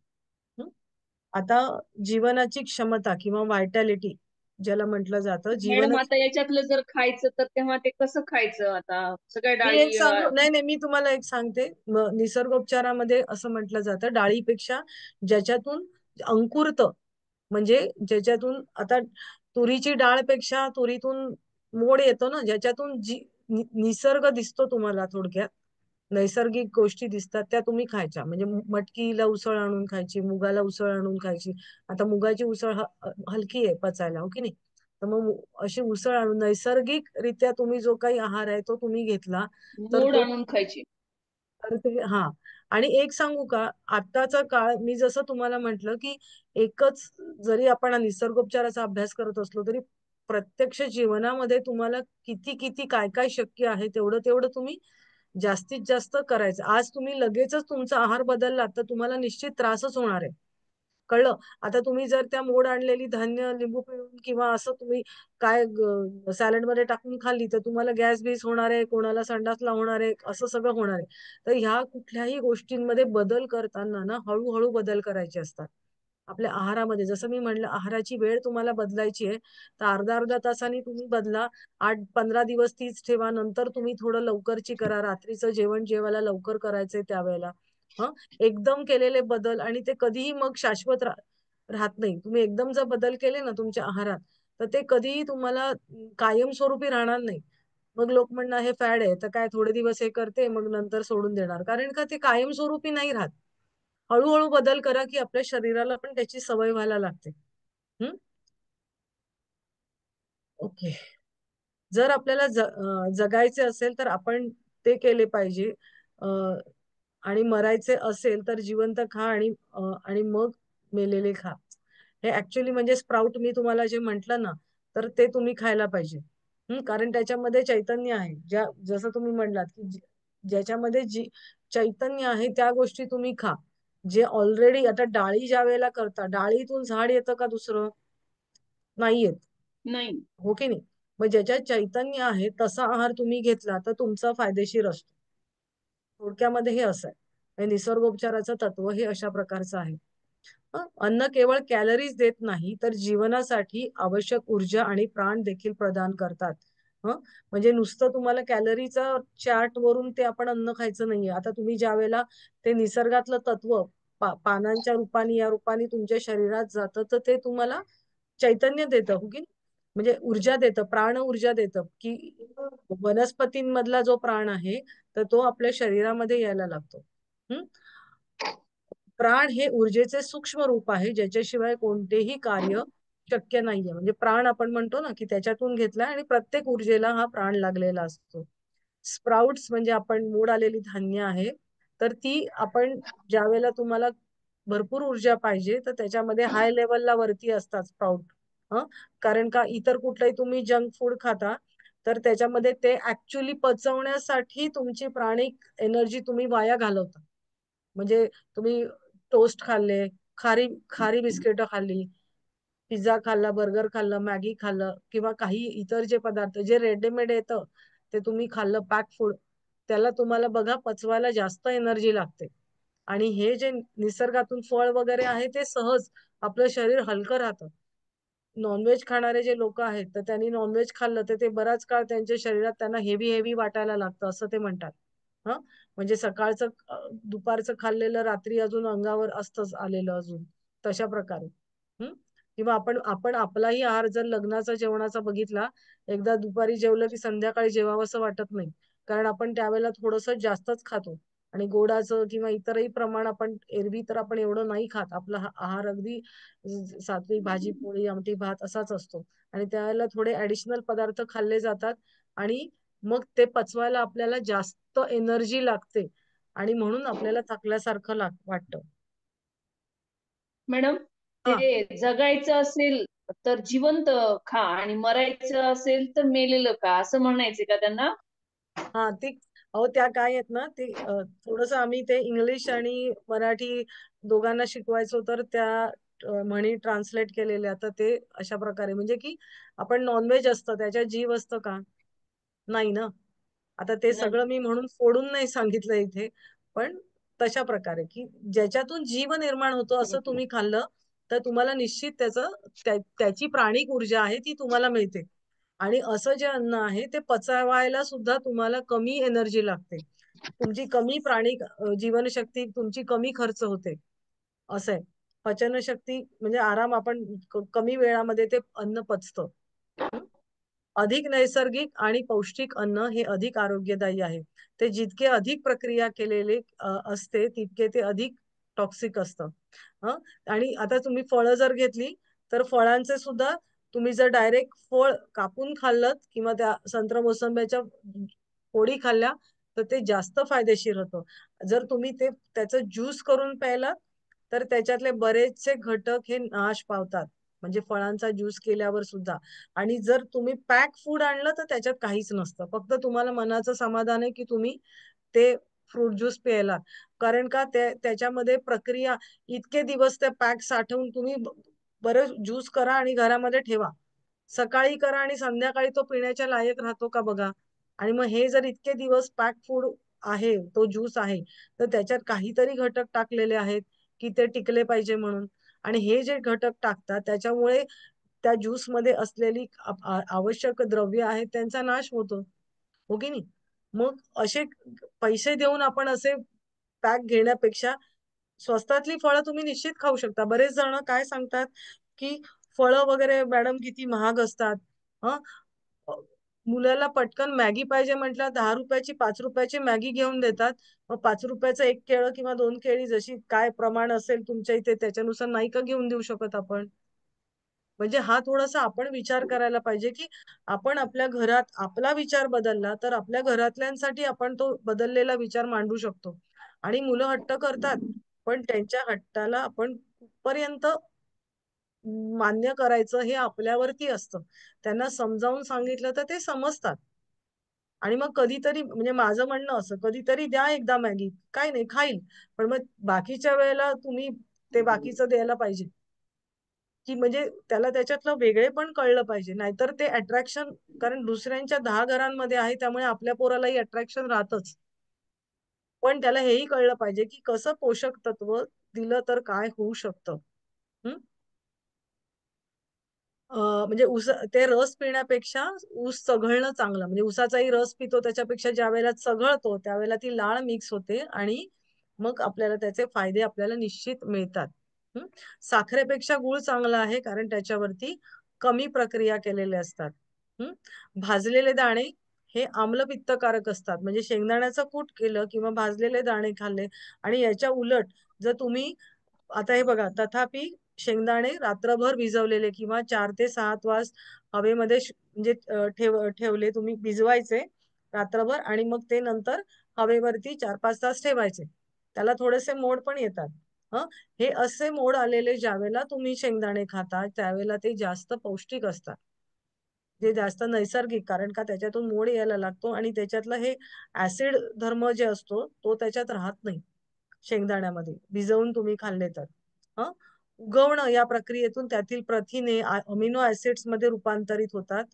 आता जीवनाची क्षमता किंवा व्हायटॅलिटी ज्याला म्हटलं जातं, मॅडम जीवनाची. आता याच्यातलं जर खायचं तर तेव्हा ते कसं खायचं? आता सगळ्या मी एक डाळी सांगू, नाही नाही, मी तुम्हाला एक सांगते. निसर्गोपचारामध्ये असं म्हटलं जातं, डाळीपेक्षा ज्याच्यातून अंकुरतं, म्हणजे ज्याच्यातून आता तुरीची डाळपेक्षा तुरीतून मोड येतो ना, ज्याच्यातून निसर्ग दिसतो तुम्हाला, थोडक्यात नैसर्गिक गोष्टी दिसतात त्या तुम्ही खायच्या. म्हणजे मटकीला उसळ आणून खायची, मुगाला उसळ आणून खायची. आता मुगाची उसळ हलकी आहे पचायला, हो की नाही. तर मग अशी उसळ आणून नैसर्गिक रित्या तुम्ही जो काही आहार आहे तो तुम्ही घेतला तर मोड तो, आणून खायची. तर ते हा. आणि एक सांगू का, आत्ताचा काळ, मी जसं तुम्हाला म्हंटल की एकच, जरी आपण निसर्गोपचाराचा अभ्यास करत असलो तरी प्रत्यक्ष जीवनामध्ये तुम्हाला किती किती काय काय शक्य आहे तेवढं तेवढं तुम्ही जास्तीत जास्त करायचं. आज तुम्ही लगेचच तुमचा आहार बदलला तर तुम्हाला निश्चित त्रासच होणार आहे. कळलं. आता तुम्ही जर त्या मोड आणलेली धान्य लिंबू पिळून किंवा असं तुम्ही काय सॅलड मध्ये टाकून खाल्ली तर तुम्हाला गॅस बीस होणार आहे, कोणाला संडासला होणार आहे, असं सगळं होणार आहे. तर ह्या कुठल्याही गोष्टींमध्ये बदल करताना ना हळूहळू बदल करायचे असतात. आपल्या आहारामध्ये जसं मी म्हणलं, आहाराची वेळ तुम्हाला बदलायची आहे तर अर्धा अर्धा तासांनी तुम्ही बदला. 8-15 दिवस तीच ठेवा. नंतर तुम्ही थोडं लवकरची करा. रात्रीचं जेवण जेवायला लवकर करायचंय त्यावेळेला. हं एकदम केलेले बदल आणि ते कधीही मग शाश्वत राहत नाही. तुम्ही एकदम जर बदल केले ना तुमच्या आहारात तर ते कधीही तुम्हाला कायमस्वरूपी राहणार नाही. मग लोक म्हणणार हे फॅड आहे, तर काय थोडे दिवस हे करते मग नंतर सोडून देणार. कारण का ते कायमस्वरूपी नाही राहत. हळूहळू बदल करा की आपल्या शरीराला पण त्याची सवय व्हायला लागते. ओके. जर आपल्याला जगायचे असेल तर आपण ते केले पाहिजे. आणि मरायचे असेल तर जिवंत खा आणि मग मेलेले खा. हे ऍक्च्युली म्हणजे स्प्राउट मी तुम्हाला जे म्हंटल ना तर ते तुम्ही खायला पाहिजे. कारण त्याच्यामध्ये चैतन्य आहे. जसं तुम्ही म्हणलात की ज्याच्यामध्ये जी चैतन्य आहे त्या गोष्टी तुम्ही खा. जे ऑलरेडी, आता डाळी ज्या वेळेला करता, डाळीतून झाड येतं का दुसरं? नाही येत, नाही. हो की नाही. मग ज्याच्यात चैतन्य आहे तसा आहार तुम्ही घेतला तर तुमचा फायदेशीर असतो. थोडक्यामध्ये हे असं आहे. म्हणजे निसर्गोपचाराचं तत्व हे अशा प्रकारचं आहे. अन्न केवळ कॅलरीज देत नाही तर जीवनासाठी आवश्यक ऊर्जा आणि प्राण देखील प्रदान करतात. म्हणजे नुसतं तुम्हाला कॅलरीचा चार्ट वरून ते आपण अन्न खायचं नाहीये. आता तुम्ही ज्या वेळेला ते निसर्गातलं तत्व पानांच्या रूपाने या रूपाने तुमच्या शरीरात जातं तर ते तुम्हाला चैतन्य देतं, हो की नाही? म्हणजे ऊर्जा देतं, प्राण ऊर्जा देतं की वनस्पतींमधला जो प्राण आहे तर तो आपल्या शरीरामध्ये यायला लागतो. प्राण हे ऊर्जेचे सूक्ष्म रूप आहे ज्याच्याशिवाय कोणतेही कार्य शक्य नाहीये. म्हणजे प्राण आपण म्हणतो ना की त्याच्यातून घेतला आणि प्रत्येक ऊर्जेला हा प्राण लागलेला असतो. स्प्राउट्स म्हणजे आपण मोड आलेली धान्य आहे, तर ती आपण ज्या वेळेला तुम्हाला भरपूर ऊर्जा पाहिजे तर त्याच्यामध्ये हाय लेवलला वरती असतात स्प्राउट. कारण का इतर कुठलंही तुम्ही जंक फूड खाता तर त्याच्यामध्ये ते ऍक्च्युली पचवण्यासाठी तुमची प्राणिक एनर्जी तुम्ही वाया घालवता. म्हणजे तुम्ही टोस्ट खाल्ले, खारी खारी बिस्किट खाल्ली पिझ्झा खाल्ला, बर्गर खाल्लं, मॅगी खाल्लं किंवा काही इतर जे पदार्थ जे रेडीमेड येतं ते तुम्ही खाल्लं पॅक फूड, त्याला तुम्हाला बघा पचवायला जास्त एनर्जी लागते. आणि हे जे निसर्गातून फळ वगैरे आहे ते सहज आपलं शरीर हलकं राहतं. नॉनव्हेज खाणारे जे लोक आहेत तर त्यांनी नॉनव्हेज खाल्लं तर ते बराच काळ त्यांच्या शरीरात त्यांना हेवी हेवी वाटायला लागतं असं ते म्हणतात. हा, म्हणजे सकाळचं दुपारचं खाल्लेलं रात्री अजून अंगावर असतंच आलेलं अजून तशा प्रकारे. हम्म. किंवा आपण आपण आपलाही आहार जर लग्नाचा जेवणाचा बघितला, एकदा दुपारी जेवलं की संध्याकाळी जेवावंसं वाटत नाही, कारण आपण त्यावेळेला थोडस जास्तच खातो. आणि गोडाचं किंवा इतरही प्रमाण आपण एरवी तर आपण एवढं नाही खात, आपला आहार अगदी सात्विक भाजी पोळी आमटी भात असाच असतो. आणि त्यावेळेला थोडे ऍडिशनल पदार्थ खाल्ले जातात आणि मग ते पचवायला आपल्याला जास्त एनर्जी लागते आणि म्हणून आपल्याला थकल्यासारखं वाटतं. मॅडम, हा ते जगायचं असेल तर जिवंत खा आणि मरायचं असेल तर मेलेलं का, असं म्हणायचे का त्यांना? हा ती अहो त्या काय आहेत ना ते थोडस आम्ही ते इंग्लिश आणि मराठी दोघांना शिकवायचो तर त्या म्हणी ट्रान्सलेट केलेल्या, तर ते अशा प्रकारे म्हणजे की आपण नॉनव्हेज असतं त्याच्यात जीव असतं का? नाही ना. आता ते नाही. सगळं मी म्हणून फोडून नाही सांगितलं इथे, पण तशा प्रकारे की ज्याच्यातून जीव निर्माण होतो असं तुम्ही खाल्लं तर तुम्हाला निश्चित त्याची प्राणिक ऊर्जा आहे ती तुम्हाला मिळते. आणि असं जे अन्न आहे ते पचवायला सुद्धा तुम्हाला कमी एनर्जी लागते. तुमची कमी प्राणिक जीवनशक्ती तुमची कमी खर्च होते. असं आहे. पचनशक्ती म्हणजे आराम आपण कमी वेळामध्ये ते अन्न पचतं. हं? अधिक नैसर्गिक आणि पौष्टिक अन्न हे अधिक आरोग्यदायी आहे. ते जितके अधिक प्रक्रिया केलेले असते तितके ते अधिक टॉक्सिक असतं. हं? आणि आता तुम्ही फळं जर घेतली तर फळांचे सुद्धा तुम्ही जर डायरेक्ट फळ कापून खाल्लं किंवा त्या संत्र मोसंब्याच्या फोडी खाल्ल्या तर ते जास्त फायदेशीर होतं. जर तुम्ही त्याचं ज्यूस करून प्यायला तर त्याच्यातले बरेचसे घटक हे नाश पावतात. म्हणजे फळांचा ज्यूस केल्यावर सुद्धा. आणि जर तुम्ही पॅक फूड आणलं तर त्याच्यात काहीच नसतं. फक्त तुम्हाला मनाचं समाधान आहे की तुम्ही ते फ्रूट ज्यूस प्यायला. कारण का त्याच्यामध्ये प्रक्रिया इतके दिवस त्या पॅक साठवून तुम्ही बरं ज्यूस करा आणि घरामध्ये ठेवा. सकाळी करा आणि संध्याकाळी तो पिण्याच्या लायक राहतो का बघा. आणि मग हे जर इतके दिवस पॅक फूड आहे, तो ज्यूस आहे, तर त्याच्यात काहीतरी घटक टाकलेले आहेत की ते टिकले पाहिजे म्हणून. आणि हे जे घटक टाकतात त्याच्यामुळे त्या ज्यूस मध्ये असलेली आवश्यक द्रव्य आहेत त्यांचा नाश होतो. हो की नाही? मग असे पैसे देऊन आपण असे पॅक घेण्यापेक्षा स्वस्तातली फळं तुम्ही निश्चित खाऊ शकता. बरेच जण काय सांगतात की फळं वगैरे मॅडम किती महाग असतात. हं? अ, मुलाला पटकन मॅगी पाहिजे म्हटलं 10 रुपयाची 5 रुपयाची मॅगी घेऊन देतात. मग 5 रुपयाचं एक केळं किंवा 2 केळी जशी काय प्रमाण असेल तुमच्या इथे त्याच्यानुसार नाही का घेऊन देऊ शकत आपण. म्हणजे हा थोडासा आपण विचार करायला पाहिजे की आपण आपल्या घरात आपला विचार बदलला तर आपल्या घरातल्यांसाठी आपण तो बदललेला विचार मांडू शकतो. आणि मुलं हट्ट करतात पण त्यांच्या हट्टाला आपण कुठपर्यंत मान्य करायचं हे आपल्यावरती असतं. त्यांना समजावून सांगितलं तर ते समजतात. आणि मग कधीतरी म्हणजे माझं म्हणणं असं कधीतरी द्या एकदा मॅगी, काय नाही खाईल. पण मग बाकीच्या वेळेला तुम्ही ते बाकीचं द्यायला पाहिजे. की म्हणजे त्याला त्याच्यातलं वेगळेपण कळलं पाहिजे. नाहीतर ते अट्रॅक्शन, कारण दुसऱ्यांच्या 10 घरांमध्ये आहे त्यामुळे आपल्या पोरालाही अट्रॅक्शन राहतच. पण त्याला हेही कळलं पाहिजे की कसं पोषक तत्व दिलं तर काय होऊ शकतं. हं? म्हणजे ते रस पिण्यापेक्षा ऊस चघळणं चांगलं. म्हणजे ऊसाचाही रस पितो त्याच्यापेक्षा ज्यावेळेला चघळतो त्यावेळेला ती लाळ मिक्स होते आणि मग आपल्याला त्याचे फायदे आपल्याला निश्चित मिळतात. हं. साखरेपेक्षा गूळ चांगला आहे कारण त्याच्यावरती कमी प्रक्रिया केलेल्या असतात. हं. भाजलेले दाणे हे आम्लपित्तकारक असतात. म्हणजे शेंगदाण्याचं कूट केलं किंवा भाजलेले दाणे खाल्ले आणि याच्या उलट जर तुम्ही आता हे बघा, तथापि शेंगदाणे रात्रभर भिजवलेले किंवा 4 ते 6 तास हवेमध्ये म्हणजे ठेवले तुम्ही, भिजवायचे रात्रभर आणि मग ते नंतर हवेवरती 4-5 तास ठेवायचे. त्याला थोडेसे मोड पण येतात. हं. हे असे मोड आलेले ज्यावेळेला तुम्ही शेंगदाणे खाता त्यावेळेला ते जास्त पौष्टिक असतात. जे जास्त नैसर्गिक, कारण का त्याच्यातून मोड यायला लागतो आणि त्याच्यातलं हे ऍसिड धर्म जे असतो तो त्याच्यात राहत नाही शेंगदाण्यामध्ये भिजवून तुम्ही खाल्ले तर. हं. उगवणं या प्रक्रियेतून त्यातील प्रथिने अमिनो ऍसिड्स मध्ये रूपांतरित होतात,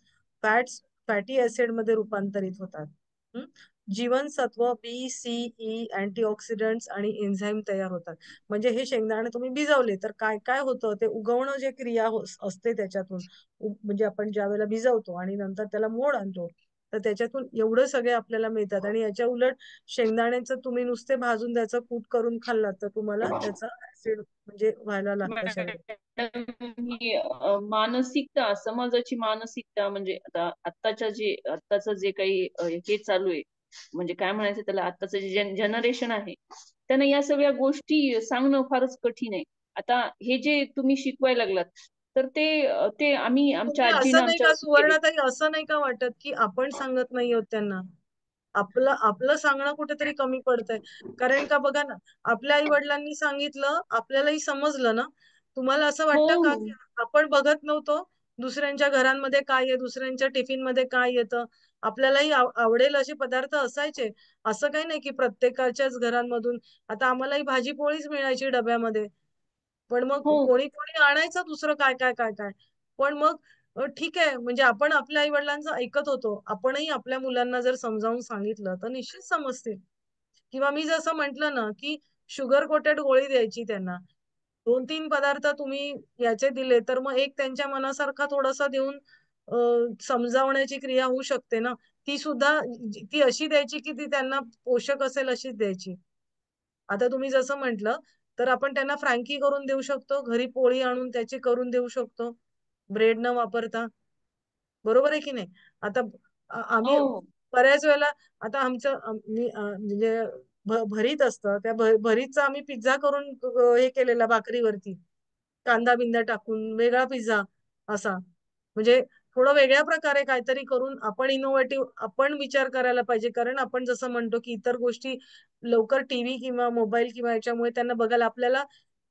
फॅटी ऍसिड मध्ये रूपांतरित होतात. जीवनसत्व बी, सी, ई, अँटीऑक्सिडंट्स आणि एन्झाईम तयार होतात. म्हणजे हे शेंगदाणे तुम्ही भिजवले तर काय काय होतं, ते उगवणं जे क्रिया असते त्याच्यातून, म्हणजे आपण ज्या वेळेला भिजवतो आणि नंतर त्याला मोड आणतो, तर त्याच्यातून एवढं सगळे आपल्याला मिळतात. आणि याच्या उलट शेंगदाण्याचं तुम्ही नुसते भाजून त्याचं कूट करून खाल्लात तर तुम्हाला त्याचा ऍसिड म्हणजे व्हायला लागतं शरीरात. मॅडम, ही मानसिकता, समाजाची मानसिकता, म्हणजे आत्ताचं जे काही हे चालू आहे, म्हणजे काय म्हणायचं त्याला, आत्ताचं जे जनरेशन आहे, त्यांना या सगळ्या गोष्टी सांगणं फारच कठीण आहे. आता हे जे तुम्ही शिकवायला लागलात, तर ते आम्ही आमच्या म्हणजे आजीनं असं नाही का आमच्यावर केले. सुवर्णाताई, असं नाही का वाटत की आपण सांगत नाही आहोत त्यांना? आपलं आपलं सांगणं कुठेतरी कमी पडतंय. कारण का बघा ना, आपल्या आई वडिलांनी सांगितलं, आपल्यालाही समजलं ना. तुम्हाला असं हो, वाटतं का हो. की आपण बघत नव्हतो दुसऱ्यांच्या घरांमध्ये काय आहे, दुसऱ्यांच्या टिफिन मध्ये काय येतं? आपल्यालाही आवडेल असे पदार्थ असायचे. असं काही नाही की प्रत्येकाच्याच घरांमधून आता आम्हालाही भाजी पोळीच मिळायची डब्यामध्ये. पण मग हो. कोणी कोणी आणायचं दुसरं काय काय काय काय. पण मग ठीक आहे, म्हणजे आपण आपल्या आई वडिलांचं ऐकत होतो. आपणही आपल्या मुलांना जर समजावून सांगितलं तर निश्चित समजतील. किंवा मी जसं म्हंटल ना की शुगर कोटेड गोळी द्यायची त्यांना. 2-3 पदार्थ तुम्ही याचे दिले तर मग एक त्यांच्या मनासारखा थोडासा देऊन समजावण्याची क्रिया होऊ शकते ना. ती सुद्धा ती अशी द्यायची की ती त्यांना पोषक असेल अशीच द्यायची. आता तुम्ही जसं म्हटलं, तर आपण त्यांना फ्रँकी करून देऊ शकतो. घरी पोळी आणून त्याची करून देऊ शकतो. ब्रेड न वापरता. बरोबर आहे की नाही? आता आम्ही हो. बऱ्याच वेळेला आता आमचं म्हणजे भरीत असतं. त्या भरीतचा आम्ही पिझ्झा करून हे केलेला भाकरीवरती. कांदा बिंदा टाकून वेगळा पिझ्झा असा. म्हणजे थोडं वेगळ्या प्रकारे काहीतरी करून आपण इनोव्हेटिव्ह आपण विचार करायला पाहिजे. कारण आपण जसं म्हणतो की इतर गोष्टी लवकर टीव्ही किंवा मोबाईल किंवा याच्यामुळे त्यांना बघायला आपल्याला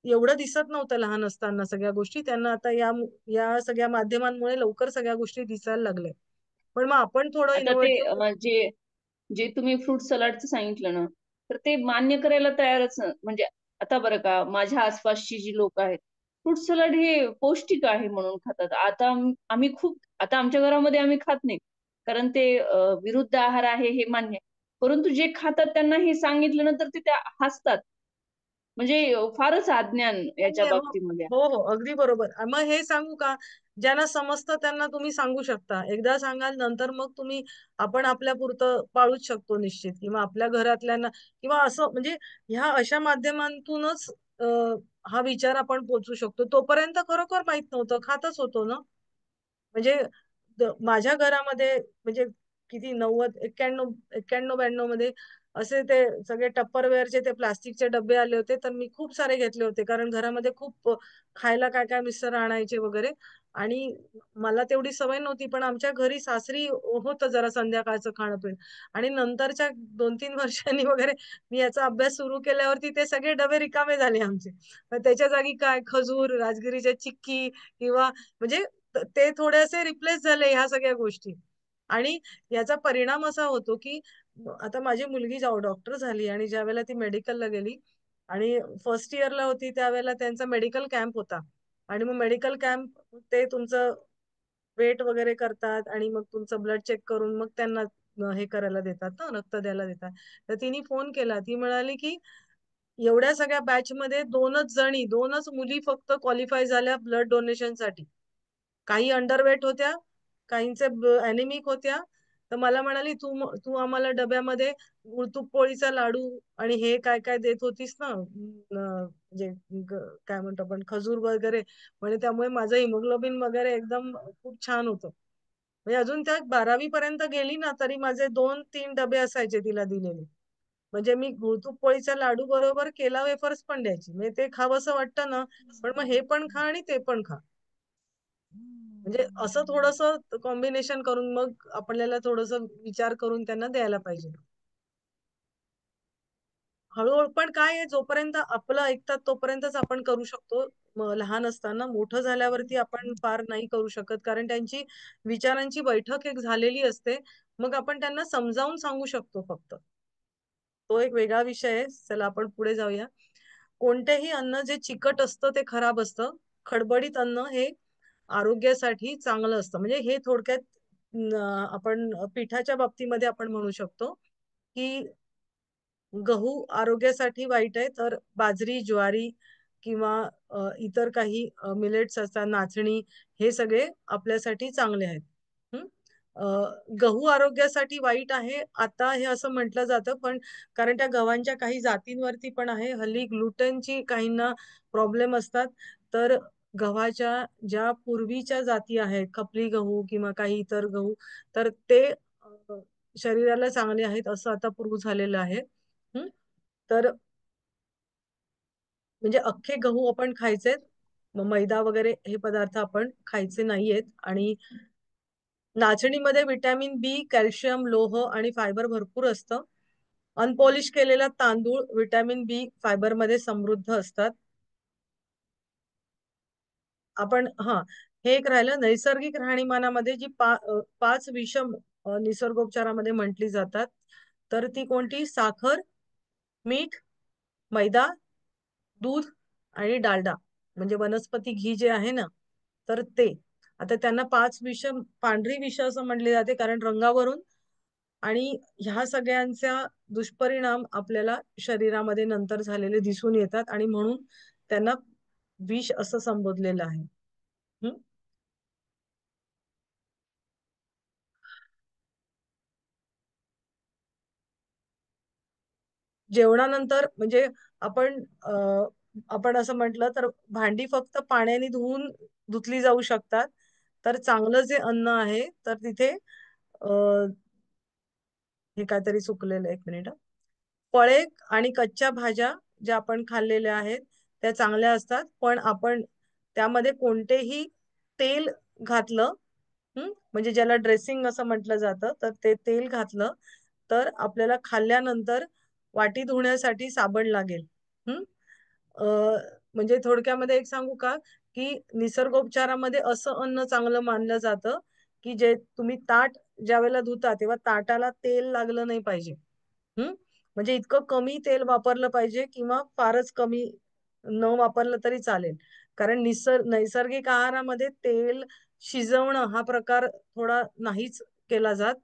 एवढं दिसत नव्हतं लहान असताना सगळ्या गोष्टी. त्यांना आता या सगळ्या माध्यमांमुळे लवकर सगळ्या गोष्टी दिसायला लागल्या. पण मग आपण थोडं आता ते इनोव्हेटिव्ह. जे जे तुम्ही फ्रूट सलाडचं सांगितलं ना, तर ते मान्य करायला तयारच म्हणजे आता बरं का, माझ्या आसपासची जी लोक आहेत, फ्रूट सलाड हे पौष्टिक आहे म्हणून खातात. आम्ही खूप, आता आमच्या घरामध्ये आम्ही खात नाही, कारण ते विरुद्ध आहार आहे हे मान्य आहे. परंतु जे खातात त्यांना हे सांगितलं ना, तर ते त्या हसतात. म्हणजे फारच अज्ञान याच्या नाहीये. हो बाबतीमध्ये आहे. हो हो, अगदी बरोबर. मग हे सांगू का, ज्यांना समजतं त्यांना तुम्ही सांगू शकता. एकदा सांगाल नंतर मग तुम्ही आपण आपल्या पुरतं पाळूच शकतो निश्चित. किंवा आपल्या घरातल्यांना किंवा असं म्हणजे ह्या अशा माध्यमांतूनच हा विचार आपण पोचू शकतो. तोपर्यंत खरोखर माहित नव्हतं, खातच होतो ना. म्हणजे माझ्या घरामध्ये म्हणजे किती 90 91-92 मध्ये असे ते सगळे टप्परवेअरचे ते प्लास्टिकचे डब्बे आले होते, तर मी खूप सारे घेतले होते. कारण घरामध्ये खूप खायला काय काय मिस्टर आणायचे वगैरे. आणि मला तेवढी सवय नव्हती, पण आमच्या घरी सासरी होतं जरा संध्याकाळचं खाणं पिणं. आणि नंतरच्या 2-3 वर्षांनी वगैरे मी याचा अभ्यास सुरू केल्यावरती ते सगळे डबे रिकामे झाले आमचे. मग त्याच्या जागी काय खजूर, राजगिरीच्या चिक्की किंवा म्हणजे ते थोडेसे रिप्लेस झाले ह्या सगळ्या गोष्टी. आणि याचा परिणाम असा होतो की आता माझी मुलगी डॉक्टर झाली आणि ज्या वेळेला ती मेडिकलला गेली आणि फर्स्ट इयरला होती त्यावेळेला त्यांचा मेडिकल कॅम्प होता. आणि मग मेडिकल कॅम्प ते तुमचं वेट वगैरे करतात आणि मग तुमचं ब्लड चेक करून मग त्यांना हे करायला देतात ना, रक्त द्यायला देतात. तर तिने फोन केला. ती म्हणाली की एवढ्या सगळ्या बॅच मध्ये 2च मुली फक्त क्वालिफाय झाल्या ब्लड डोनेशन साठी. काही अंडरवेट होत्या, काहींचे अॅनिमिक होत्या. तर मला म्हणाली तू तू आम्हाला डब्यामध्ये गुळतूप पोळीचा लाडू आणि हे काय काय देत होतीस ना, म्हणजे काय म्हणतो आपण खजूर वगैरे. म्हणजे त्यामुळे माझं हिमोग्लोबिन वगैरे एकदम खूप छान होतं. म्हणजे अजून त्या 12वी पर्यंत गेली ना तरी माझे 2-3 डबे असायचे तिला दिलेले. म्हणजे मी गुळतूप पोळीचा लाडू बरोबर केला वेफर्स पण द्यायची. म्हणजे ते खावंसं वाटतं ना, पण मग हे पण खा आणि ते पण खा. म्हणजे असं थोडंसं कॉम्बिनेशन करून मग आपल्याला थोडस विचार करून त्यांना द्यायला पाहिजे. हळूहळू पण काय आहे, जोपर्यंत आपलं ऐकतात तोपर्यंतच आपण करू शकतो. लहान असताना, मोठं झाल्यावरती आपण फार नाही करू शकत. कारण त्यांची विचारांची बैठक एक झालेली असते. मग आपण त्यांना समजावून सांगू शकतो फक्त. तो एक वेगळा विषय आहे. चला आपण पुढे जाऊया. कोणतेही अन्न जे चिकट असतं ते खराब असतं, खडबडीत अन्न हे आरोग्यासाठी चांगलं असतं. म्हणजे हे थोडक्यात आपण पिठाच्या बाबतीमध्ये आपण म्हणू शकतो की गहू आरोग्यासाठी वाईट आहे, तर बाजरी, ज्वारी किंवा इतर काही मिलेट्स असतात, नाचणी, हे सगळे आपल्यासाठी चांगले आहेत. हं? अ, गहू आरोग्यासाठी वाईट आहे आता हे असं म्हटलं जातं, पण कारण त्या गव्हांच्या काही जातींवरती पण आहे. हल्ली ग्लुटेनची काहींना प्रॉब्लेम असतात, तर गव्हाच्या ज्या पूर्वीच्या जाती आहेत, खपली गहू किंवा काही इतर गहू, तर ते शरीराला चांगले आहेत असं आता प्रूव्ह झालेलं आहे. हं? तर म्हणजे अख्खे गहू आपण खायचे, मैदा वगैरे हे पदार्थ आपण खायचे नाहीयेत. आणि नाचणीमध्ये विटॅमिन बी, कॅल्शियम, लोह आणि फायबर भरपूर असतं. अनपॉलिश केलेला तांदूळ विटॅमिन बी फायबर मध्ये समृद्ध असतात. आपण हे एक राहिलं. नैसर्गिक राहणीमानामध्ये जी 5 विषम निसर्गोपचारामध्ये म्हटली जातात, तर ती कोणती? साखर, मीठ, मैदा, दूध आणि डालडा, म्हणजे वनस्पती घी जे आहे ना, तर ते. आता त्यांना 5 विष, पांढरी विष असं म्हणले जाते कारण रंगावरून. आणि ह्या सगळ्यांचा दुष्परिणाम आपल्याला शरीरामध्ये नंतर झालेले दिसून येतात, आणि म्हणून त्यांना विष असं संबोधलेलं आहे. हं? जेवणानंतर म्हणजे आपण आपण असं म्हटलं तर भांडी फक्त पाण्याने धुतली जाऊ शकतात. तर चांगलं जे अन्न आहे तर तिथे हे काहीतरी चुकलेलं आहे, एक मिनिट. फळे आणि कच्च्या भाज्या ज्या आपण खाल्लेल्या आहेत त्या चांगल्या असतात, पण आपण त्यामध्ये कोणतेही तेल घातलं, म्हणजे ज्याला ड्रेसिंग असं म्हटलं जातं, तर ते तेल घातलं तर आपल्याला खाल्ल्यानंतर वाटी धुण्यासाठी साबण लागेल. हम्म म्हणजे थोडक्यामध्ये एक सांगू का, की निसर्गोपचारामध्ये असं अन्न चांगलं मानलं जातं की जे तुम्ही ताट ज्या वेळेला धुता तेव्हा ताटाला तेल लागलं नाही पाहिजे. म्हणजे इतकं कमी तेल वापरलं पाहिजे किंवा फारच कमी न वापरलं तरी चालेल. कारण नैसर्गिक आहारामध्ये तेल शिजवणं हा प्रकार थोडा नाहीच केला जात.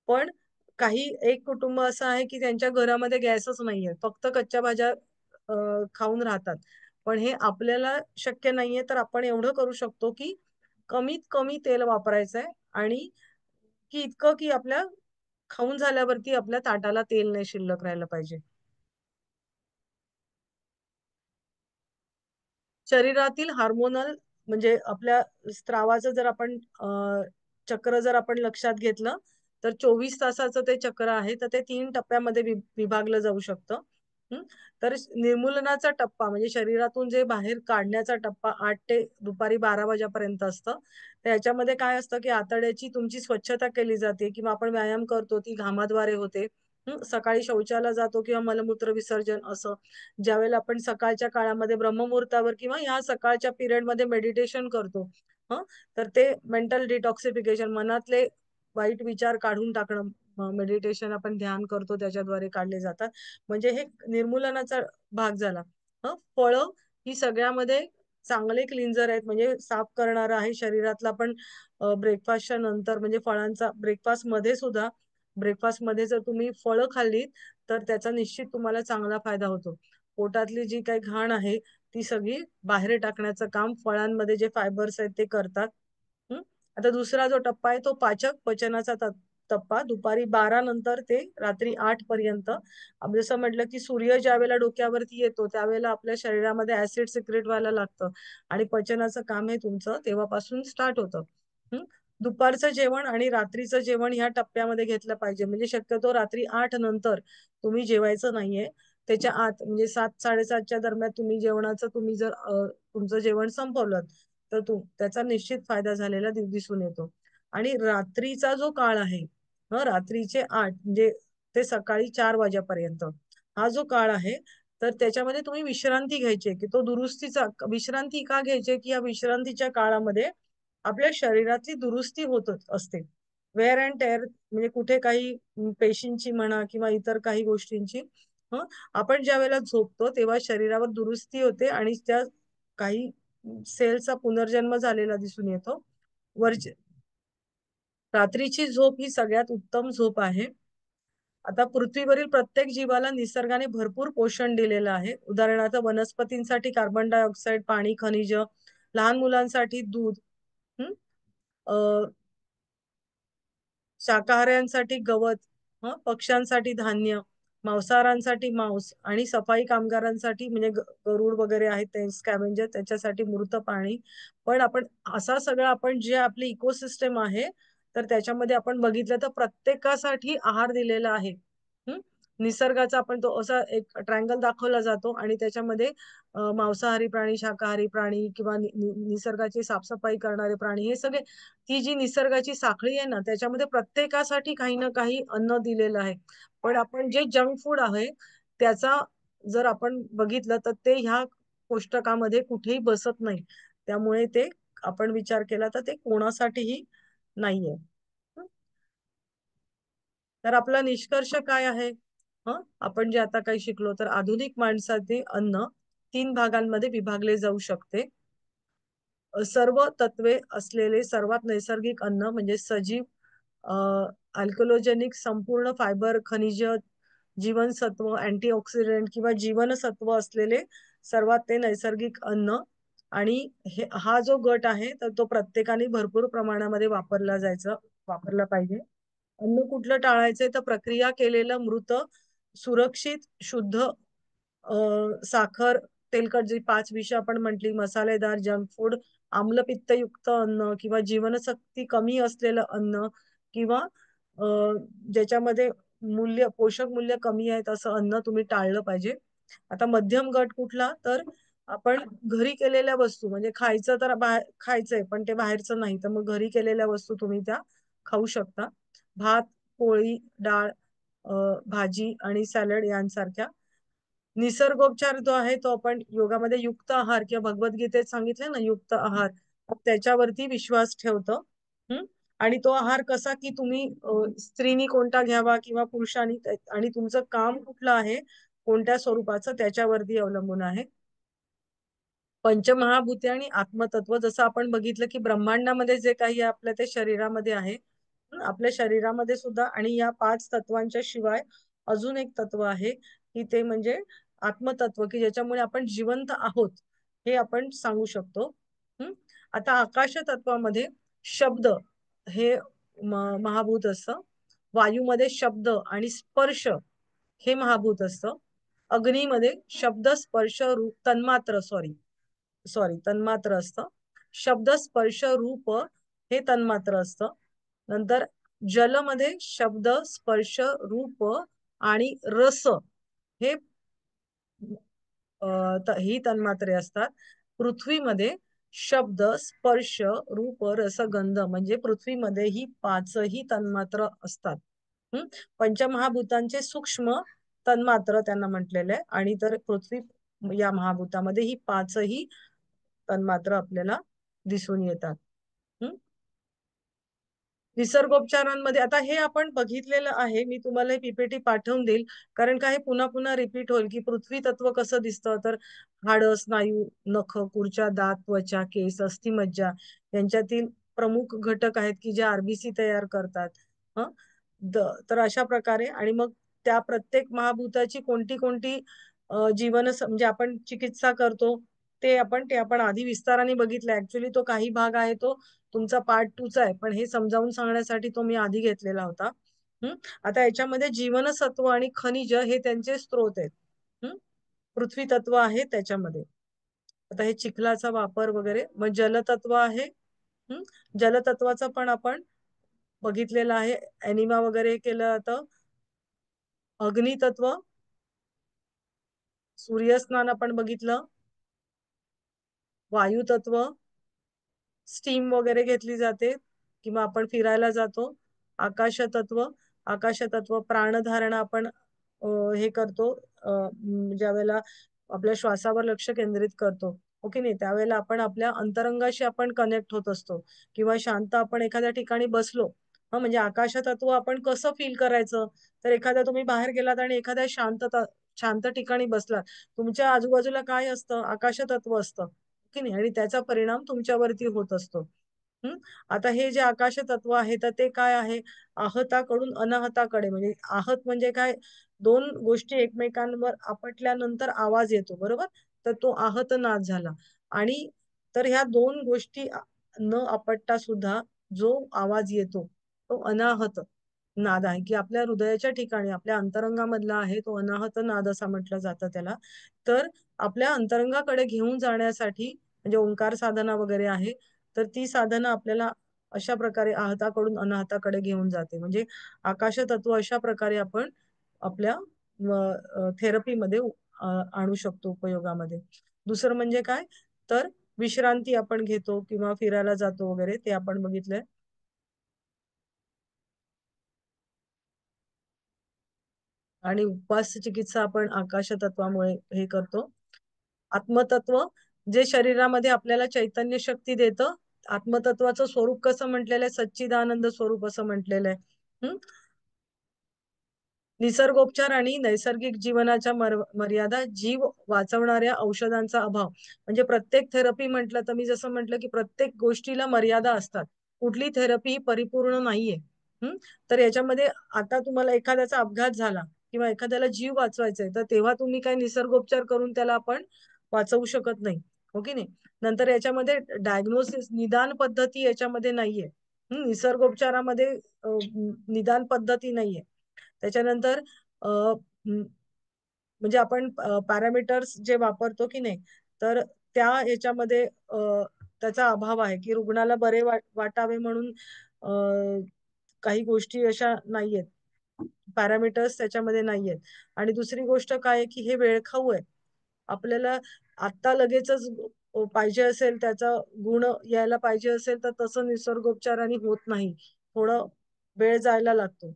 पण काही एक कुटुंब असं आहे की त्यांच्या घरामध्ये गॅसच नाहीये, फक्त कच्च्या भाज्या खाऊन राहतात. पण हे आपल्याला शक्य नाहीये, तर आपण एवढं करू शकतो की कमीत कमी तेल वापरायचंय, आणि की इतकं की आपल्या खाऊन झाल्यावरती आपल्या ताटाला तेल नाही शिल्लक राहिलं पाहिजे. शरीरातील हार्मोनल म्हणजे आपल्या स्त्रावाचं जर आपण चक्र जर आपण लक्षात घेतलं, तर 24 तासाचं ते चक्र आहे, तर ते 3 टप्प्यामध्ये विभागलं जाऊ शकतं. तर निर्मूलनाचा टप्पा म्हणजे शरीरातून जे बाहेर काढण्याचा टप्पा 8 ते दुपारी 12 वाजेपर्यंत असतं. त्याच्यामध्ये काय असतं की आतड्याची तुमची स्वच्छता केली जाते, किंवा आपण व्यायाम करतो ती घामाद्वारे होते. सकाळी शौचाला जातो किंवा मलमूत्र विसर्जन असं. ज्यावेळेला आपण सकाळच्या काळामध्ये ब्रह्ममुहूर्तावर किंवा या सकाळच्या पिरियड मध्ये मेडिटेशन करतो, हं तर ते मेंटल डिटॉक्सिफिकेशन, मनातले वाईट विचार काढून टाकणं, मेडिटेशन आपण ध्यान करतो त्याच्याद्वारे काढले जातात. म्हणजे हे निर्मूलनाचा भाग झाला. फळं ही सगळ्यामध्ये चांगले क्लिन्झर आहेत, म्हणजे साफ करणार आहे शरीरातला. पण ब्रेकफास्टच्या नंतर म्हणजे फळांचा ब्रेकफास्ट मध्ये सुद्धा, ब्रेकफास्ट मध्ये जर तुम्ही फळं खाल्लीत तर त्याचा निश्चित तुम्हाला चांगला फायदा होतो. पोटातली जी काही घाण आहे ती सगळी बाहेर टाकण्याचं काम फळांमध्ये जे फायबर्स आहेत ते करतात. हम्म आता दुसरा जो टप्पा आहे तो पचनाचा टप्पा, दुपारी 12 नंतर ते रात्री 8 पर्यंत. जसं म्हटलं की सूर्य ज्या वेळेला डोक्यावरती येतो त्यावेळेला आपल्या शरीरामध्ये ऍसिड सिक्रेट व्हायला लागतं, आणि पचनाचं काम हे तुमचं तेव्हापासून स्टार्ट होतं. दुपारचं जेवण आणि रात्रीचं जेवण ह्या टप्प्यामध्ये घेतलं पाहिजे. म्हणजे शक्यतो रात्री 8 नंतर तुम्ही जेवायचं नाहीये. त्याच्या आत म्हणजे 7-7:30च्या दरम्यान तुम्ही जेवणाचं, तुम्ही जर तुमचं जेवण संपवलं तर त्याचा निश्चित फायदा झालेला दिसून येतो. आणि रात्रीचा जो काळ आहे, रात्रीचे 8 म्हणजे ते सकाळी 4 वाजेपर्यंत, हा जो काळ आहे, तर त्याच्यामध्ये तुम्ही विश्रांती घ्यायची, की तो दुरुस्तीचा विश्रांती का घ्यायची, की या विश्रांतीच्या काळामध्ये आपल्या शरीरातली दुरुस्ती होत असते. वेअर अँड टेअर म्हणजे कुठे काही पेशींची म्हणा किंवा इतर काही गोष्टींची आपण ज्या वेळेला झोपतो तेव्हा शरीरावर दुरुस्ती होते आणि त्या काही सेलचा पुनर्जन्म झालेला दिसून येतो. वरचे रात्रीची झोप ही सगळ्यात उत्तम झोप आहे. आता पृथ्वीवरील प्रत्येक जीवाला निसर्गाने भरपूर पोषण दिलेलं आहे. उदाहरणार्थ वनस्पतींसाठी कार्बन डायऑक्साईड, पाणी, खनिज, लहान मुलांसाठी दूध, हम्म शाकाहाऱ्यांसाठी गवत, पक्ष्यांसाठी धान्य, मांसाहारांसाठी मांस आणि सफाई कामगारांसाठी म्हणजे गरुड वगैरे आहेत ते स्कॅव्हेंजर त्याच्यासाठी मृत पाणी. पण आपण असा सगळा आपण जे आपली इकोसिस्टम आहे तर त्याच्यामध्ये आपण बघितलं तर प्रत्येकासाठी आहार दिलेला आहे. निसर्गाचा आपण तो असा एक ट्रायंगल दाखवला जातो आणि त्याच्यामध्ये मांसाहारी प्राणी, शाकाहारी प्राणी किंवा निसर्गाची साफसफाई करणारे प्राणी हे सगळे ती जी निसर्गाची साखळी आहे ना त्याच्यामध्ये प्रत्येकासाठी काही ना काही अन्न दिलेलं आहे. पण आपण जे जंक फूड आहे त्याचा जर आपण बघितलं तर ते ह्या कोष्टकामध्ये कुठेही बसत नाही. त्यामुळे ते आपण विचार केला तर ते कोणासाठीही नाहीये. तर आपला निष्कर्ष काय आहे? आपण जे आता काही शिकलो तर आधुनिक माणसाचे अन्न 3 भागांमध्ये विभागले जाऊ शकते. सर्व तत्वे असलेले सर्वात नैसर्गिक अन्न म्हणजे सजीव, अल्कलोजेनिक, संपूर्ण फायबर, खनिज, जीवनसत्व, अँटीऑक्सिडंट किंवा जीवनसत्व असलेले सर्वात ते नैसर्गिक अन्न. आणि हा जो गट आहे तर तो प्रत्येकाने भरपूर प्रमाणामध्ये वापरला पाहिजे. अन्न कुठलं टाळायचंय तर प्रक्रिया केलेलं मृत, सुरक्षित, शुद्ध, साखर, तेलकट जी 5 विषय आपण म्हटली, मसालेदार, जंक फूड, आम्लपित्तयुक्त अन्न किंवा जीवनशक्ती कमी असलेलं अन्न किंवा ज्याच्यामध्ये पोषक मूल्य कमी आहेत असं अन्न तुम्ही टाळलं पाहिजे. आता मध्यम गट कुठला तर आपण घरी केलेल्या वस्तू म्हणजे खायचं तर खायचंय पण ते बाहेरचं नाही तर मग घरी केलेल्या वस्तू तुम्ही त्या खाऊ शकता. भात, पोळी, डाळ, भाजी आणि सॅलड यांसारख्या. निसर्गोपचार जो आहे तो आपण योगामध्ये युक्त आहार किंवा भगवद्गीतेत सांगितलं ना युक्त आहार त्याच्यावरती विश्वास ठेवतो. आणि तो आहार कसा की तुम्ही स्त्रीनी कोणता घ्यावा किंवा पुरुषांनी आणि तुमचं काम कुठलं आहे कोणत्या स्वरूपाचं त्याच्यावरती अवलंबून आहे. पंचमहाभूते आणि आत्मतत्व जसं आपण बघितलं की ब्रह्मांडामध्ये जे काही आपल्या ते शरीरामध्ये आहे आपल्या शरीरामध्ये सुद्धा आणि या 5 तत्वांच्या शिवाय अजून एक तत्व आहे की ते म्हणजे आत्मतत्व की ज्याच्यामुळे आपण जिवंत आहोत हे आपण सांगू शकतो. आता आकाश तत्वामध्ये शब्द हे महाभूत असतं. वायूमध्ये शब्द आणि स्पर्श हे महाभूत असतं. अग्नीमध्ये शब्द, स्पर्श, रूप, तन्मात्र असतं. शब्द, स्पर्श, रूप हे तन्मात्र असतं. नंतर जलमध्ये शब्द, स्पर्श, रूप आणि रस हे ही तन्मात्रे असतात. पृथ्वीमध्ये शब्द, स्पर्श, रूप, रस, गंध म्हणजे पृथ्वीमध्ये ही 5ही तन्मात्र असतात. पंचमहाभूतांचे सूक्ष्म तन्मात्र त्यांना म्हटलेले आहे आणि तर पृथ्वी या महाभूतामध्ये ही 5ही तन्मात्र आपल्याला दिसून येतात. निसर्गोपचारांमध्ये आता हे आपण बघितलेलं आहे. मी तुम्हाला पीपीटी पाठवून देईल कारण काय पुन्हा पुन्हा रिपीट होईल की पृथ्वी तत्व कसं दिसतं तर हाड, स्नायू, नख, खुर्च्या, दात, त्वचा, केस, अस्थिमज्जा यांच्यातील प्रमुख घटक आहेत की जे आरबीसी तयार करतात. तर अशा प्रकारे आणि मग त्या प्रत्येक महाभूताची कोणती कोणती जीवन म्हणजे आपण चिकित्सा करतो ते आपण आधी विस्ताराने बघितलं. ऍक्च्युली तो काही भाग आहे तो तुमचा पार्ट 2 चा आहे पण हे समजावून सांगण्यासाठी तो मी आधी घेतलेला होता. आता याच्यामध्ये जीवनसत्व आणि खनिज हे त्यांचे स्त्रोत आहेत. पृथ्वी तत्व आहे त्याच्यामध्ये. आता हे चिखलाचा वापर वगैरे मग जलतत्व आहे. जलतत्वाचं पण आपण बघितलेलं आहे. एनिमा वगैरे केलं जातं. अग्नितत्व, सूर्यस्नान आपण बघितलं. वायू तत्व, स्टीम वगैरे घेतली जाते किंवा आपण फिरायला जातो. आकाश तत्व प्राणधारणा आपण हे करतो ज्या वेळेला आपल्या श्वासावर लक्ष केंद्रित करतो ओके नाही त्यावेळेला आपण आपल्या अंतरंगाशी आपण कनेक्ट होत असतो किंवा शांत आपण एखाद्या ठिकाणी बसलो म्हणजे आकाश तत्व आपण कसं फील करायचं तर एखाद्या तुम्ही बाहेर गेलात आणि एखाद्या शांत ठिकाणी बसलात, तुमच्या आजूबाजूला काय असतं? आकाश तत्व असतं की नाही, आणि त्याचा परिणाम तुमच्यावरती होत असतो. आता हे जे आकाश तत्व आहे तर ते काय आहे? आहताकडून अनाहताकडे, म्हणजे आहत म्हणजे काय? दोन गोष्टी एकमेकांवर आपटल्यानंतर आवाज येतो, बरोबर? तर तो आहत नाद झाला. आणि तर ह्या दोन गोष्टी न आपटता सुद्धा जो आवाज येतो तो अनाहत नाद आहे, की आपल्या हृदयाच्या ठिकाणी आपल्या अंतरंगामधला आहे, तो अनाहत नाद असा म्हटलं जातं त्याला. तर आपल्या अंतरंगाकडे घेऊन जाण्यासाठी म्हणजे ओंकार साधना वगैरे आहे, तर ती साधना आपल्याला अशा प्रकारे आहताकडून अनाहताकडे घेऊन जाते. म्हणजे आकाश तत्व अशा प्रकारे आपण आपल्या थेरपीमध्ये आणू शकतो उपयोगामध्ये. दुसरं म्हणजे काय? तर विश्रांती आपण घेतो किंवा फिरायला जातो वगैरे, ते आपण बघितलंय. आणि उपवास चिकित्सा आपण आकाश तत्वामुळे हे करतो. आत्मतत्व जे शरीरामध्ये आपल्याला चैतन्य शक्ती देतं. आत्मतत्वाचं स्वरूप कसं म्हटलेलं आहे? सच्चिदानंद स्वरूप असं म्हटलेलं आहे. निसर्गोपचार आणि नैसर्गिक जीवनाच्या मर्यादा, जीव वाचवणाऱ्या औषधांचा अभाव. म्हणजे प्रत्येक थेरपी म्हटलं तर मी जसं म्हटलं की प्रत्येक गोष्टीला मर्यादा असतात. कुठली थेरपी ही परिपूर्ण नाहीये. तर याच्यामध्ये आता तुम्हाला एखाद्याचा अपघात झाला किंवा एखाद्याला जीव वाचवायचा आहे, तर तेव्हा तुम्ही काही निसर्गोपचार करून त्याला आपण वाचवू शकत नाही, हो की नाही? नंतर याच्यामध्ये डायग्नोसिस, निदान पद्धती याच्यामध्ये नाहीये. निसर्गोपचारामध्ये निदान पद्धती नाहीये. त्याच्यानंतर म्हणजे आपण पॅरामीटर्स जे वापरतो की नाही, तर त्या याच्यामध्ये त्याचा अभाव आहे, की रुग्णाला बरे वाटावे म्हणून काही गोष्टी अशा नाहीयेत, पॅरामीटर्स त्याच्यामध्ये नाहीयेत. आणि दुसरी गोष्ट काय आहे, की हे वेळखाऊ आहे. आपल्याला आता लगेचच पाहिजे असेल, त्याचा गुण यायला पाहिजे असेल, तर तसं निसर्गोपचाराने होत नाही. थोडं वेळ जायला लागतो.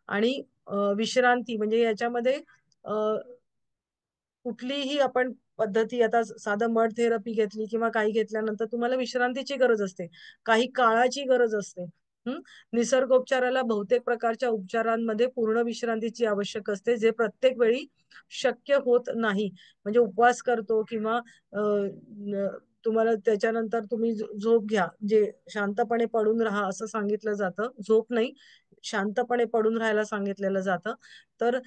आणि विश्रांती म्हणजे याच्यामध्ये कुठलीही आपण पद्धती, आता साधं मड थेरपी घेतली किंवा काही घेतल्यानंतर तुम्हाला विश्रांतीची गरज असते, काही काळाची गरज असते. निसर्गोपचाराला बहुतेक प्रकारच्या उपचारांमध्ये पूर्ण विश्रांतीची आवश्यक असते, जे प्रत्येक वेळी शक्य होत नाही. म्हणजे उपवास करतो किंवा तुम्हाला त्याच्यानंतर तुम्ही झोप घ्या, जे शांतपणे पडून राहा असं सांगितलं जातं. झोप नाही, शांतपणे पडून राहायला सांगितलेलं जातं. तर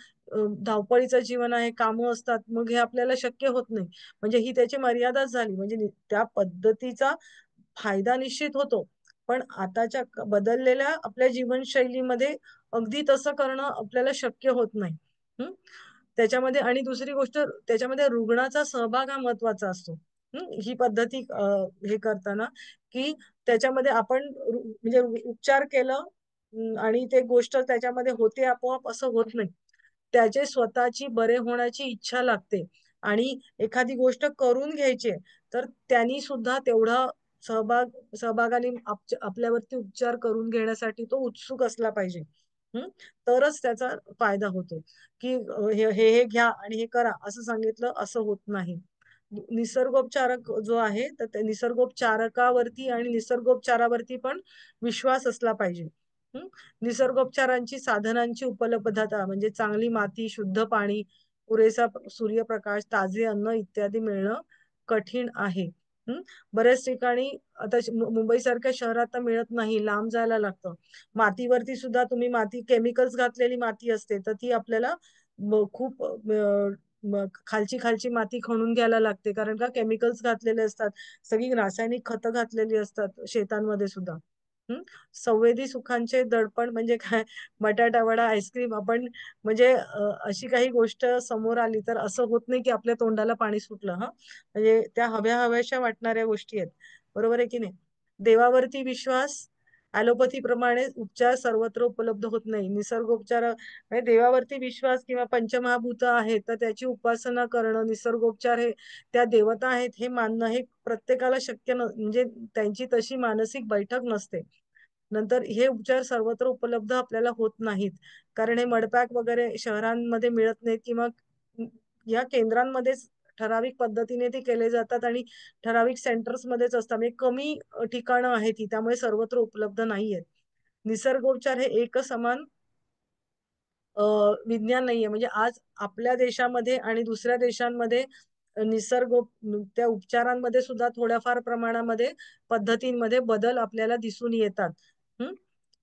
धावपळीचं जीवन आहे, कामं असतात, मग हे आपल्याला शक्य होत नाही. म्हणजे ही त्याची मर्यादाच झाली. म्हणजे त्या पद्धतीचा फायदा निश्चित होतो, पण आताच्या बदललेल्या आपल्या जीवनशैलीमध्ये अगदी तसं करणं आपल्याला शक्य होत नाही. त्याच्यामध्ये आणि दुसरी गोष्ट, त्याच्यामध्ये रुग्णाचा सहभाग हा महत्वाचा असतो. ही पद्धती हे करताना, की त्याच्यामध्ये आपण म्हणजे उपचार केलं आणि ते गोष्ट त्याच्यामध्ये होते आपोआप असं होत नाही. त्याचे स्वतःची बरे होण्याची इच्छा लागते आणि एखादी गोष्ट करून घ्यायची आहे, तर त्यांनी सुद्धा तेवढा सहभागाने आपल्यावरती उपचार करून घेण्यासाठी तो उत्सुक असला पाहिजे. तरच त्याचा फायदा होतो. की हे हे हे घ्या आणि हे करा असं सांगितलं असं होत नाही. निसर्गोपचारक जो आहे, तर त्या निसर्गोपचारकावरती आणि निसर्गोपचारावरती पण विश्वास असला पाहिजे. निसर्गोपचारांची साधनांची उपलब्धता म्हणजे चांगली माती, शुद्ध पाणी, पुरेसा सूर्यप्रकाश, ताजे अन्न इत्यादी मिळणं कठीण आहे. बऱ्याच ठिकाणी आता मुंबई सारख्या शहरात तर मिळत नाही, लांब जायला लागतं. मातीवरती सुद्धा तुम्ही माती केमिकल्स घातलेली माती असते, तर ती आपल्याला खूप खालची खालची माती खणून घ्यायला लागते, कारण का केमिकल्स घातलेले असतात, सगळी रासायनिक खतं घातलेली असतात शेतांमध्ये सुद्धा. संवेदी सुखांचे दडपण म्हणजे काय? बटाटा वडा, आईस्क्रीम आपण म्हणजे अशी काही गोष्ट समोर आली तर असं होत नाही की आपल्या तोंडाला पाणी सुटलं. म्हणजे त्या हव्या हव्याशा वाटणाऱ्या गोष्टी आहेत, बरोबर आहे की नाही? देवावरती विश्वास, ॲलोपॅथी प्रमाणे उपचार सर्वत्र उपलब्ध होत नाही. निसर्गोपचार म्हणजे देवावरती विश्वास किंवा पंचमहाभूत आहेत तर त्याची उपासना करणं, निसर्गोपचार हे त्या देवता आहेत हे मानणं हे प्रत्येकाला शक्य म्हणजे त्यांची तशी मानसिक बैठक नसते. नंतर हे उपचार सर्वत्र उपलब्ध आपल्याला होत नाहीत, कारण हे मडपॅक वगैरे शहरांमध्ये मिळत नाहीत किंवा या केंद्रांमध्येच ठराविक पद्धतीने ते केले जातात आणि ठराविक सेंटर्स मध्येच असतात. म्हणजे कमी ठिकाणं आहेत ती, त्यामुळे सर्वत्र उपलब्ध नाहीयेत. निसर्गोपचार हे एकसमान विज्ञान नाहीये. म्हणजे आज आपल्या देशामध्ये आणि दुसऱ्या देशांमध्ये निसर्ग त्या उपचारांमध्ये सुद्धा थोड्याफार प्रमाणामध्ये पद्धतींमध्ये बदल आपल्याला दिसून येतात.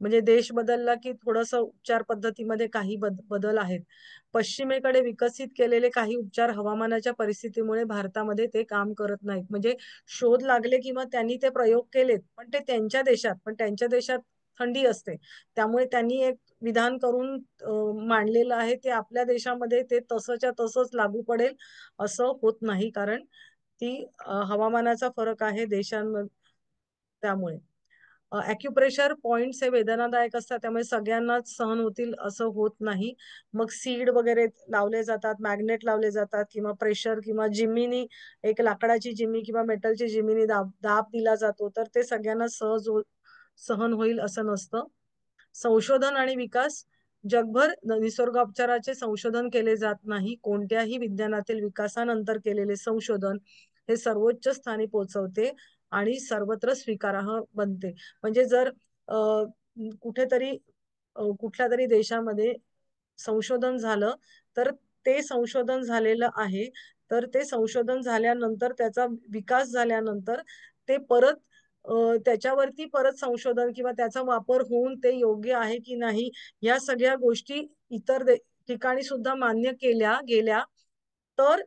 म्हणजे देश बदलला की थोडस उपचार पद्धतीमध्ये काही बदल आहेत. पश्चिमेकडे विकसित केलेले काही उपचार हवामानाच्या परिस्थितीमुळे भारतामध्ये ते काम करत नाहीत. म्हणजे शोध लागले किंवा त्यांनी ते प्रयोग केलेत, पण ते त्यांच्या देशात थंडी असते, त्यामुळे त्यांनी एक विधान करून मांडलेलं आहे. ते आपल्या देशामध्ये ते तसंच्या तसंच लागू पडेल असं होत नाही, कारण ती हवामानाचा फरक आहे देशांमध्ये. त्यामुळे अॅक्युप्रेशर पॉइंट्स हे वेदनादायक असतात, त्यामुळे सगळ्यांनाच सहन होतील असं होत नाही. मग सीड वगैरे लावले जातात, मॅग्नेट लावले जातात, किंवा प्रेशर किंवा जिमिनी, एक लाकडाची जिमी किंवा मेटलची जिमिनी दाब दिला जातो, तर ते सगळ्यांना सहन होईल असं नसतं. संशोधन आणि विकास, जगभर निसर्गोपचाराचे संशोधन केले जात नाही. कोणत्याही विज्ञानातील विकासानंतर केलेले संशोधन हे सर्वोच्च स्थानी पोहोचवते आणि सर्वत्र स्वीकारार्ह बनते. म्हणजे जर कुठेतरी कुठल्या तरी देशामध्ये संशोधन झालं, तर ते संशोधन झालेलं आहे, तर ते संशोधन झाल्यानंतर त्याचा विकास झाल्यानंतर ते परत त्याच्यावरती परत संशोधन किंवा त्याचा वापर होऊन ते योग्य आहे की नाही, या सगळ्या गोष्टी इतर ठिकाणी सुद्धा मान्य केल्या गेल्या, तर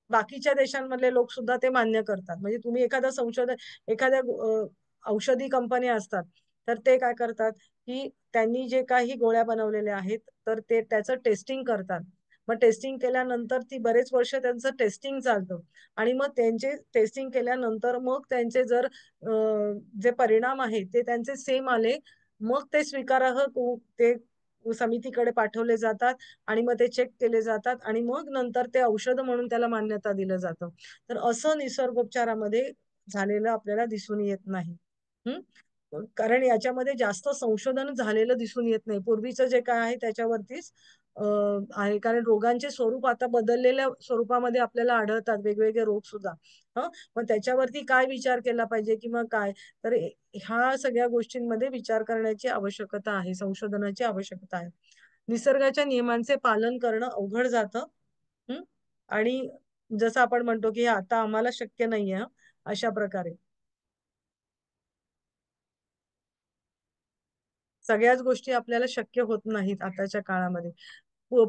बाकीच्या देशांमधले लोक सुद्धा ते मान्य करतात. म्हणजे तुम्ही एखादा संशोधन, एखाद्या औषधी कंपन्या असतात, तर ते काय करतात की त्यांनी जे काही गोळ्या बनवलेल्या आहेत, तर ते त्याचं टेस्टिंग करतात. मग टेस्टिंग केल्यानंतर ती बरेच वर्ष त्यांचं टेस्टिंग चालतं, आणि मग त्यांचे टेस्टिंग केल्यानंतर मग त्यांचे जर जे परिणाम आहेत ते त्यांचे सेम आले, मग ते स्वीकारार्ह ते समितीकडे पाठवले जातात, आणि मग ते चेक केले जातात, आणि मग नंतर ते औषध म्हणून त्याला मान्यता दिलं जातं. तर असं निसर्गोपचारामध्ये झालेलं आपल्याला दिसून येत नाही. कारण याच्यामध्ये जास्त संशोधन झालेलं दिसून येत नाही. पूर्वीचं जे काय आहे त्याच्यावरतीच आहे, कारण रोगांचे स्वरूप आता बदललेल्या स्वरूपामध्ये आपल्याला आढळतात, वेगवेगळे रोग सुद्धा. मग त्याच्यावरती काय विचार केला पाहिजे किंवा काय, तर ह्या सगळ्या गोष्टींमध्ये विचार करण्याची आवश्यकता आहे, संशोधनाची आवश्यकता आहे. निसर्गाच्या नियमांचे पालन करणं अवघड जातं. आणि जसं आपण म्हणतो की आता आम्हाला शक्य नाहीये, अशा प्रकारे सगळ्याच गोष्टी आपल्याला शक्य होत नाहीत आताच्या काळामध्ये.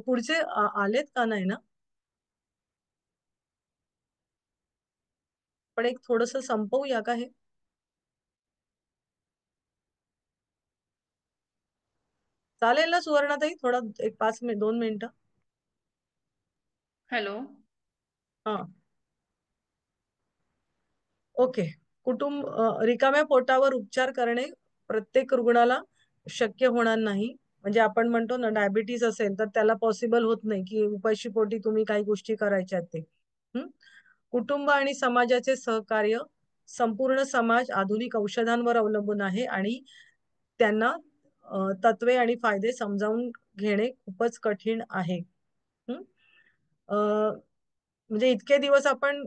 पुढचे आलेत का नाही ना? पण एक थोडस संपवूया का हे? चालेल ना सुवर्णाताई, थोडं एक 2 मिनिटं. हॅलो. हा, ओके. रिकाम्या पोटावर उपचार करणे प्रत्येक रुग्णाला शक्य होणार नाही. म्हणजे आपण म्हणतो ना, डायबिटीज असेल तर त्याला पॉसिबल होत नाही की उपाशी पोटी तुम्ही काही गोष्टी करायच्या ते. कुटुंब आणि समाजाचे सहकार्य, संपूर्ण समाज आधुनिक औषधांवर अवलंबून आहे, आणि त्यांना तत्वे आणि फायदे समजावून घेणे खूपच कठीण आहे. म्हणजे इतके दिवस आपण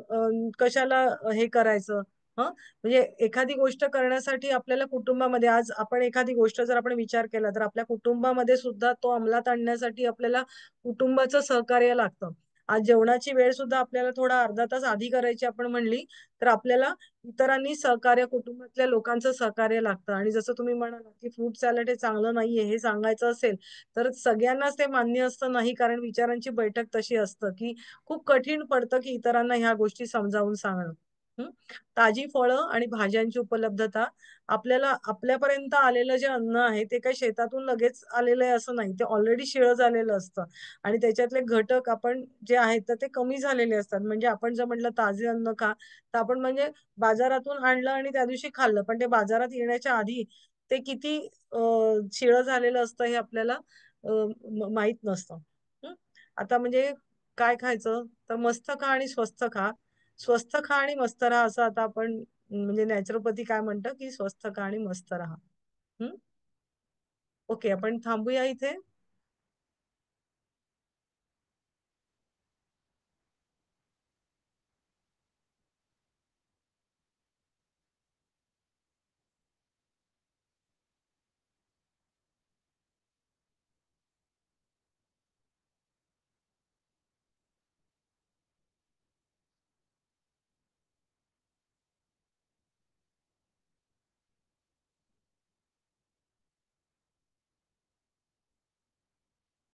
कशाला हे करायचं? म्हणजे एखादी गोष्ट करण्यासाठी आपल्याला कुटुंबामध्ये, आज आपण एखादी गोष्ट जर आपण विचार केला, तर आपल्या कुटुंबामध्ये सुद्धा तो अंमलात आणण्यासाठी आपल्याला कुटुंबाचं सहकार्य लागतं. आज जेवणाची वेळ सुद्धा आपल्याला थोडा अर्धा तास आधी करायची आपण म्हणली, तर आपल्याला इतरांनी सहकार्य, कुटुंबातल्या लोकांचं सहकार्य लागतं. आणि जसं तुम्ही म्हणाला की फ्रूट सॅलड हे चांगलं नाहीये हे सांगायचं असेल, तर सगळ्यांनाच ते मान्य असतं नाही, कारण विचारांची बैठक तशी असतं की खूप कठीण पडतं की इतरांना ह्या गोष्टी समजावून सांगणं. ताजी फळं आणि भाज्यांची उपलब्धता, आपल्याला आपल्यापर्यंत आलेलं जे अन्न आहे ते काही शेतातून लगेच आलेलं आहे असं नाही, ते ऑलरेडी शिळं झालेलं असतं, आणि त्याच्यातले घटक आपण जे आहेत तर ते कमी झालेले असतात. म्हणजे आपण जर म्हटलं ताजे अन्न खा, तर आपण म्हणजे बाजारातून आणलं आणि त्या दिवशी खाल्लं, पण ते बाजारात येण्याच्या आधी ते किती शिळं झालेलं असतं हे आपल्याला माहित नसतं. आता म्हणजे काय खायचं, तर मस्त खा आणि स्वस्त खा. स्वस्त खा आणि मस्त राहा, असं आता आपण म्हणजे नॅचरोपॅथी काय म्हणतं की स्वस्थ खा आणि मस्त राहा. ओके, आपण थांबूया इथे.